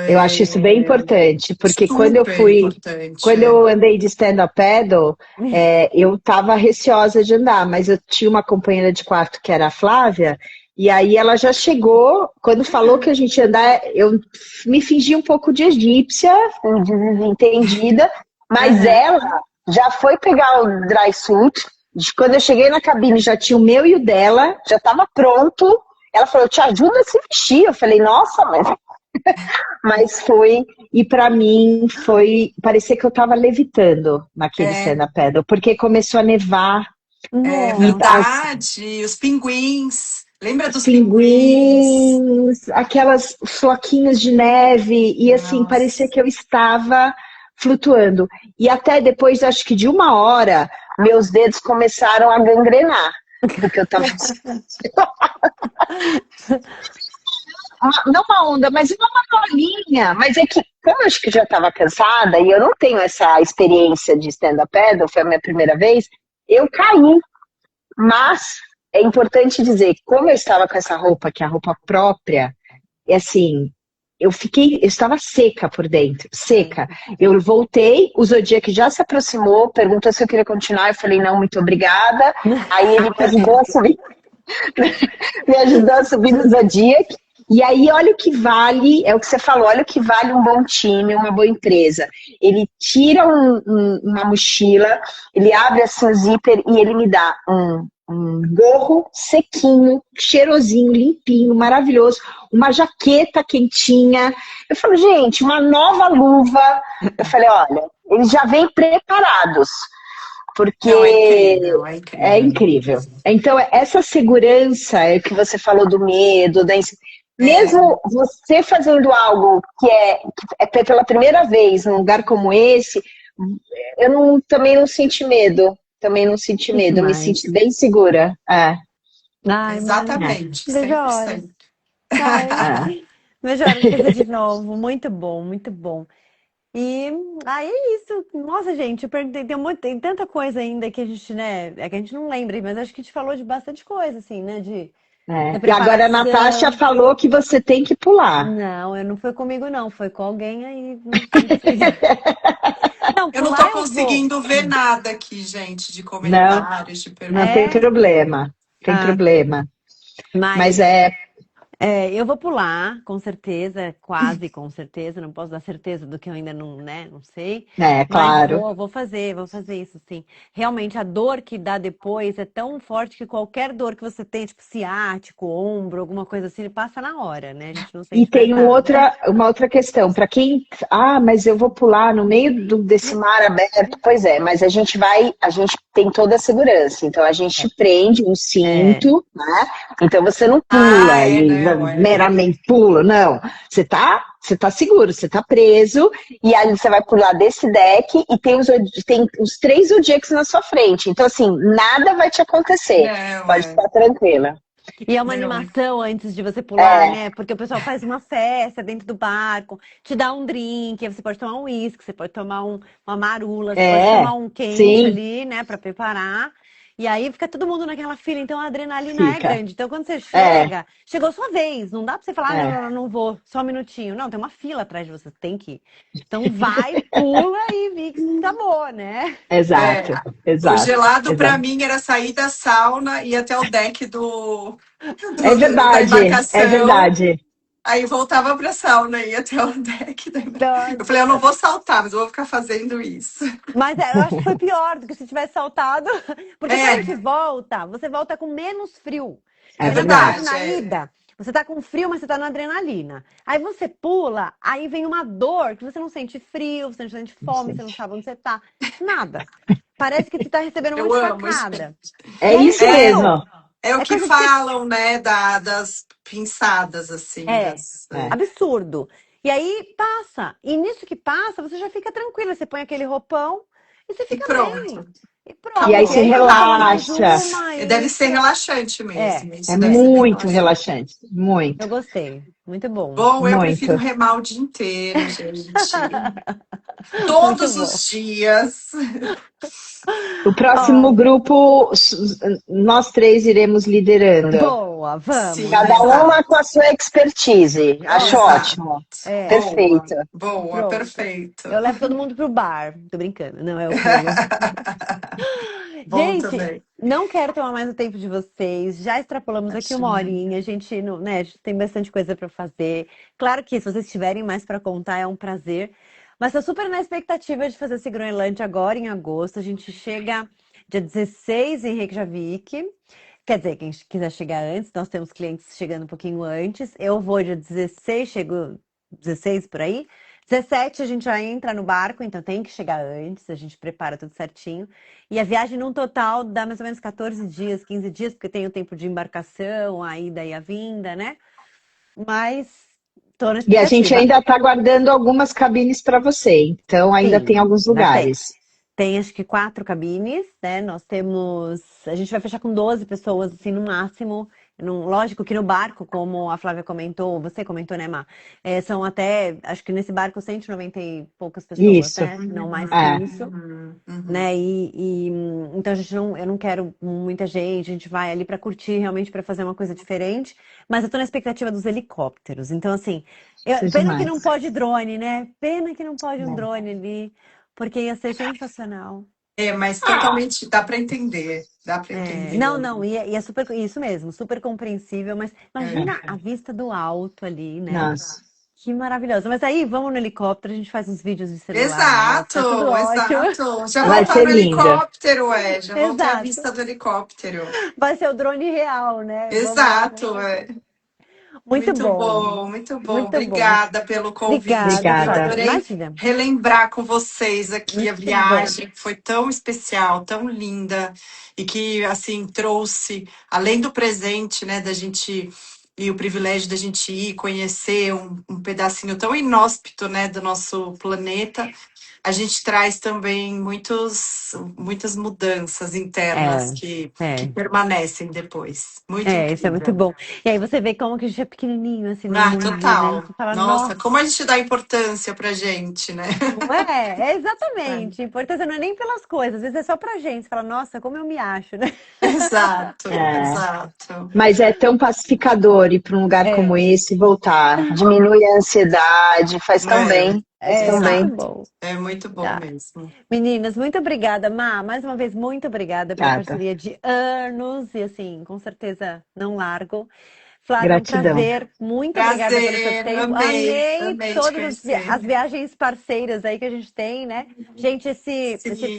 Speaker 4: Eu acho isso bem importante, porque
Speaker 3: super importante.
Speaker 4: quando eu andei de stand-up paddle, eu estava receosa de andar, mas eu tinha uma companheira de quarto que era a Flávia, e aí ela já chegou, quando falou que a gente ia andar, eu me fingi um pouco de egípcia, entendida, mas
Speaker 1: Aham.
Speaker 4: ela já foi pegar o dry suit, quando eu cheguei na cabine já tinha o meu e o dela, já estava pronto, ela falou, te ajuda a se vestir, eu falei, nossa, mas foi, e para mim foi, parecia que eu estava levitando naquele
Speaker 3: É,
Speaker 4: stand-up paddle, porque começou a nevar,
Speaker 3: é
Speaker 4: e
Speaker 1: Nossa.
Speaker 3: verdade. Os pinguins. Lembra
Speaker 4: os
Speaker 3: dos pinguins?
Speaker 4: pinguins, aquelas floquinhos de neve, e assim, parecia
Speaker 3: Nossa.
Speaker 4: que eu estava flutuando. E até depois, acho que de uma hora, meus dedos começaram a gangrenar, porque eu estava não uma onda, mas uma manolinha. Mas é que, como eu acho que já estava cansada e eu não tenho essa experiência de stand-up paddle, foi a minha primeira vez, eu caí. Mas é importante dizer, como eu estava com essa roupa, que é a roupa própria, é assim, eu estava seca por dentro, seca. Eu voltei, o Zodiac já se aproximou, perguntou se eu queria continuar, eu falei, não, muito obrigada. Aí ele me ajudou a subir, me ajudou a subir no Zodiac. E aí, olha o que vale, é o que você falou, olha o que vale um bom time, uma boa empresa. Ele tira uma mochila, ele abre assim o zíper e ele me dá um gorro sequinho, cheirosinho, limpinho, maravilhoso, uma jaqueta quentinha. Eu falo, gente, uma nova luva. Eu falei, olha, eles já vêm preparados,
Speaker 3: Não, é
Speaker 4: porque
Speaker 3: incrível, é
Speaker 4: é
Speaker 3: incrível.
Speaker 4: incrível. Então, essa segurança é que você falou do medo,
Speaker 3: É,
Speaker 4: mesmo você fazendo algo que é pela primeira vez num lugar como esse, também não senti medo. Também não senti
Speaker 1: Que
Speaker 4: medo, eu me
Speaker 1: demais.
Speaker 4: senti bem segura.
Speaker 1: Ai, Mari,
Speaker 4: É,
Speaker 3: exatamente,
Speaker 1: vejo a hora.
Speaker 3: 100%.
Speaker 1: Ai,
Speaker 4: é.
Speaker 1: vejo a hora de fazer de novo. Muito bom, muito bom. E aí é isso. Nossa, gente, eu perguntei, tem tanta coisa ainda que a gente, né, é que a gente não lembra, mas acho que a gente falou de bastante coisa, assim, né, da
Speaker 4: E agora a
Speaker 1: preparação.
Speaker 4: Natasha falou que você tem que pular.
Speaker 1: Não, não foi comigo, não, foi com alguém aí, não sei. Não,
Speaker 3: Eu não
Speaker 1: pular
Speaker 3: tô
Speaker 1: eu vou.
Speaker 3: conseguindo ver nada aqui, gente, de
Speaker 4: Não,
Speaker 3: comentários, de
Speaker 4: não tem
Speaker 1: É,
Speaker 3: perguntas.
Speaker 4: problema. Tem
Speaker 1: ah,
Speaker 4: problema. Mas
Speaker 1: mas eu vou pular, com certeza, quase com certeza. Não posso dar certeza do que eu ainda não, né, não sei. Mas
Speaker 4: claro.
Speaker 1: vou fazer isso sim. Realmente, a dor que dá depois é tão forte que qualquer dor que você tem, tipo ciático, ombro, alguma coisa assim, passa na hora, né? A gente não
Speaker 4: E
Speaker 1: sente mais
Speaker 4: tem
Speaker 1: nada.
Speaker 4: uma outra questão, para quem, mas eu vou pular no meio desse mar aberto, pois é, mas a gente tem toda a segurança, então a gente prende um
Speaker 1: É,
Speaker 4: cinto, né? Então você não
Speaker 3: Ah,
Speaker 4: pula
Speaker 3: é,
Speaker 4: e
Speaker 3: não,
Speaker 4: meramente pula, não. Você tá você tá seguro, você tá preso, e aí você vai pular desse deck e tem os 3 zodíacos na sua frente. Então, assim, nada vai te acontecer.
Speaker 3: Não,
Speaker 4: Pode ficar tranquila.
Speaker 1: E é uma
Speaker 3: não.
Speaker 1: animação antes de você pular,
Speaker 4: É,
Speaker 1: né? Porque o pessoal faz uma festa dentro do barco, te dá um drink, aí você pode tomar um uísque, você pode tomar uma marula, você pode tomar um quente
Speaker 4: sim,
Speaker 1: ali, né, pra preparar. E aí fica todo mundo naquela fila, então a adrenalina é
Speaker 4: fica.
Speaker 1: grande. Então quando você
Speaker 4: É,
Speaker 1: chega, chegou sua vez, não dá pra você falar, ah,
Speaker 4: é,
Speaker 1: não vou, só um minutinho. Não, tem uma fila atrás de você, tem que ir. Então vai, pula e vi que acabou, né?
Speaker 4: exato,
Speaker 3: O
Speaker 4: exato,
Speaker 3: gelado para
Speaker 4: exato.
Speaker 3: mim era sair da sauna e ir até o deck
Speaker 4: É
Speaker 3: da
Speaker 4: verdade, é
Speaker 3: embarcação.
Speaker 4: verdade.
Speaker 3: Aí voltava pra sauna e ia até o deck da embarcação. Eu falei, eu não
Speaker 1: Nossa.
Speaker 3: vou saltar, mas eu vou ficar fazendo isso.
Speaker 1: Mas eu acho que foi pior do que se tivesse saltado. Porque quando a
Speaker 3: É,
Speaker 1: gente volta, você volta com menos frio.
Speaker 4: É
Speaker 1: Porque
Speaker 4: verdade.
Speaker 1: na ida, você tá com frio, mas você tá na adrenalina. Aí você pula, aí vem uma dor que você não sente frio, você não sente fome, você não sabe onde você tá. Nada. Parece que você tá recebendo um
Speaker 3: eu
Speaker 1: monte de
Speaker 3: amo isso.
Speaker 1: facada.
Speaker 4: É
Speaker 1: E aí,
Speaker 4: isso mesmo.
Speaker 3: É o
Speaker 1: é
Speaker 3: que
Speaker 1: coisa de ser
Speaker 3: falam, né, das pinçadas, assim,
Speaker 1: É,
Speaker 3: das...
Speaker 4: É.
Speaker 1: absurdo. E aí passa. E nisso que passa, você já fica tranquila. Você põe aquele roupão e você
Speaker 3: E
Speaker 1: fica
Speaker 3: pronto,
Speaker 1: bem. E
Speaker 4: E aí
Speaker 1: pronto. E
Speaker 3: acabou.
Speaker 4: você
Speaker 1: aí você toma mais
Speaker 4: relaxa.
Speaker 1: uma
Speaker 3: Deve
Speaker 1: e
Speaker 3: ser relaxante
Speaker 1: É,
Speaker 3: mesmo,
Speaker 4: É
Speaker 3: isso deve ser bem
Speaker 4: muito
Speaker 3: relaxante.
Speaker 4: relaxante. Muito,
Speaker 1: eu gostei. Muito bom.
Speaker 3: Bom, eu prefiro
Speaker 4: muito.
Speaker 3: remar o dia inteiro, gente.
Speaker 1: Muito
Speaker 3: Todos
Speaker 1: bom.
Speaker 3: os dias.
Speaker 4: O próximo
Speaker 1: Ó,
Speaker 4: grupo, nós 3 iremos liderando.
Speaker 1: boa, vamos,
Speaker 3: Sim,
Speaker 4: Cada
Speaker 1: vamos.
Speaker 4: uma com
Speaker 3: exato.
Speaker 4: a sua expertise. Acho
Speaker 1: Ótimo.
Speaker 3: Exato.
Speaker 4: ótimo.
Speaker 1: É,
Speaker 3: Boa,
Speaker 4: Perfeito.
Speaker 3: boa,
Speaker 1: pronto.
Speaker 3: perfeito.
Speaker 1: Eu levo todo mundo pro bar. Tô brincando, não, eu pulo.
Speaker 3: Bom
Speaker 1: Gente,
Speaker 3: também.
Speaker 1: não quero tomar mais o tempo de vocês. Já extrapolamos aqui uma
Speaker 3: Imagina.
Speaker 1: horinha. A gente, não, né, a gente tem bastante coisa para fazer. Claro que se vocês tiverem mais para contar, é um prazer. Mas tô super na expectativa de fazer esse Groenlândia agora em agosto. A gente chega dia 16 em Reykjavik. Quer dizer, quem quiser chegar antes, nós temos clientes chegando um pouquinho antes. Eu vou dia 16, chego 16 por aí. 17 a gente já entra no barco, então tem que chegar antes, a gente prepara tudo certinho. E a viagem num total dá mais ou menos 14 dias, 15 dias, porque tem o tempo de embarcação, a ida e a vinda, né? Mas tô na
Speaker 4: E a gente
Speaker 1: expectativa.
Speaker 4: ainda está guardando algumas cabines para você. Então, ainda tem
Speaker 1: Sim,
Speaker 4: alguns
Speaker 1: ainda tem.
Speaker 4: lugares.
Speaker 1: Tem acho que 4 cabines, né? Nós temos. A gente vai fechar com 12 pessoas, assim, no máximo. Lógico que no barco, como a Flávia comentou, você comentou, né, Má? São até, acho que nesse barco, 190 e poucas pessoas,
Speaker 4: Isso.
Speaker 1: né? Não mais que
Speaker 4: É.
Speaker 1: isso, né? Então eu não quero muita gente, a gente vai ali para curtir, realmente para fazer uma coisa diferente. Mas eu tô na expectativa dos helicópteros. Então, assim,
Speaker 4: Isso é
Speaker 1: pena que
Speaker 4: demais.
Speaker 1: não pode drone, né? Pena que não pode um
Speaker 4: É.
Speaker 1: drone ali. Porque ia ser sensacional.
Speaker 3: Mas totalmente dá para entender. Dá para entender.
Speaker 1: Não, e é super, isso mesmo, super compreensível, mas imagina
Speaker 3: É.
Speaker 1: a vista do alto ali, né?
Speaker 4: Nossa.
Speaker 1: Que maravilhoso. Mas aí, vamos no helicóptero, a gente faz uns vídeos de celular, tá tudo
Speaker 3: Exato,
Speaker 1: ótimo.
Speaker 3: exato. Já vou
Speaker 4: Vai
Speaker 3: estar
Speaker 4: ser
Speaker 3: no
Speaker 4: lindo.
Speaker 3: helicóptero, já vou ter a
Speaker 1: Exato.
Speaker 3: vista do helicóptero.
Speaker 1: Vai ser o drone real, né?
Speaker 3: Exato,
Speaker 1: Muito bom,
Speaker 3: muito bom.
Speaker 1: muito bom.
Speaker 3: Obrigada pelo convite,
Speaker 1: Obrigada,
Speaker 3: viu?
Speaker 4: Obrigada.
Speaker 1: Flávia.
Speaker 3: Adorei
Speaker 1: Imagina,
Speaker 3: relembrar com vocês aqui a
Speaker 1: muito bom.
Speaker 3: viagem, que foi tão especial, tão linda, e que, assim, trouxe, além do presente, né, da gente, e o privilégio da gente ir conhecer um pedacinho tão inóspito, né, do nosso planeta, a gente traz também muitas mudanças internas que
Speaker 1: É,
Speaker 3: permanecem depois. Muito
Speaker 1: isso é muito
Speaker 3: incrível.
Speaker 1: bom. E aí você vê como que a gente é pequenininho assim no mundo, né?
Speaker 3: Total.
Speaker 1: Você fala,
Speaker 3: Nossa, como a
Speaker 1: nossa.
Speaker 3: gente dá importância pra gente, né?
Speaker 1: Não é? É exatamente. A importância não é nem pelas coisas, às vezes é só pra gente. Você fala, nossa, como eu me acho, né?
Speaker 3: Exato,
Speaker 4: É.
Speaker 3: exato.
Speaker 4: Mas é tão pacificador ir para um lugar como
Speaker 1: É,
Speaker 4: esse e voltar. Diminui a ansiedade, faz tão bem. Faz tão
Speaker 1: muito
Speaker 4: bem.
Speaker 3: Exato.
Speaker 1: bom.
Speaker 3: É muito bom
Speaker 1: Tá.
Speaker 3: mesmo.
Speaker 1: Meninas, muito obrigada, Má. Mais uma vez, muito obrigada pela
Speaker 4: Obrigada.
Speaker 1: parceria de anos. E assim, com certeza não largo. Flávia, um
Speaker 4: Gratidão.
Speaker 1: prazer. Muito obrigada pelo seu
Speaker 3: Prazer,
Speaker 1: tempo.
Speaker 3: amei,
Speaker 1: Amei
Speaker 3: amei te
Speaker 1: todas
Speaker 3: conhecer.
Speaker 1: as viagens parceiras aí que a gente tem, né? Gente,
Speaker 3: Sim,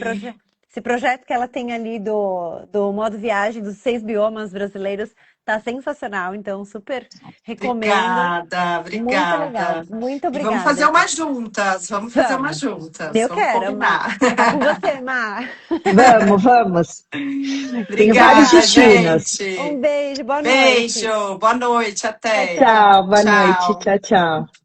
Speaker 1: esse projeto que ela tem ali do modo viagem dos 6 biomas brasileiros tá sensacional. Então, super recomendo.
Speaker 3: obrigada,
Speaker 1: Muito legal.
Speaker 3: obrigada.
Speaker 1: Muito
Speaker 3: E vamos fazer
Speaker 1: obrigada.
Speaker 3: umas juntas, vamos fazer umas
Speaker 1: Vamos.
Speaker 3: juntas,
Speaker 1: Eu
Speaker 3: vamos
Speaker 1: quero, Má.
Speaker 3: combinar.
Speaker 1: Tá com você, Má.
Speaker 4: Vamos, vamos. Tenho vários
Speaker 3: Obrigada,
Speaker 4: destinos.
Speaker 1: Um
Speaker 3: gente.
Speaker 1: beijo, boa noite.
Speaker 3: Beijo, boa noite,
Speaker 1: Tchau,
Speaker 3: até.
Speaker 1: tchau.
Speaker 4: Tchau, boa noite.
Speaker 3: Tchau.
Speaker 4: Tchau, tchau.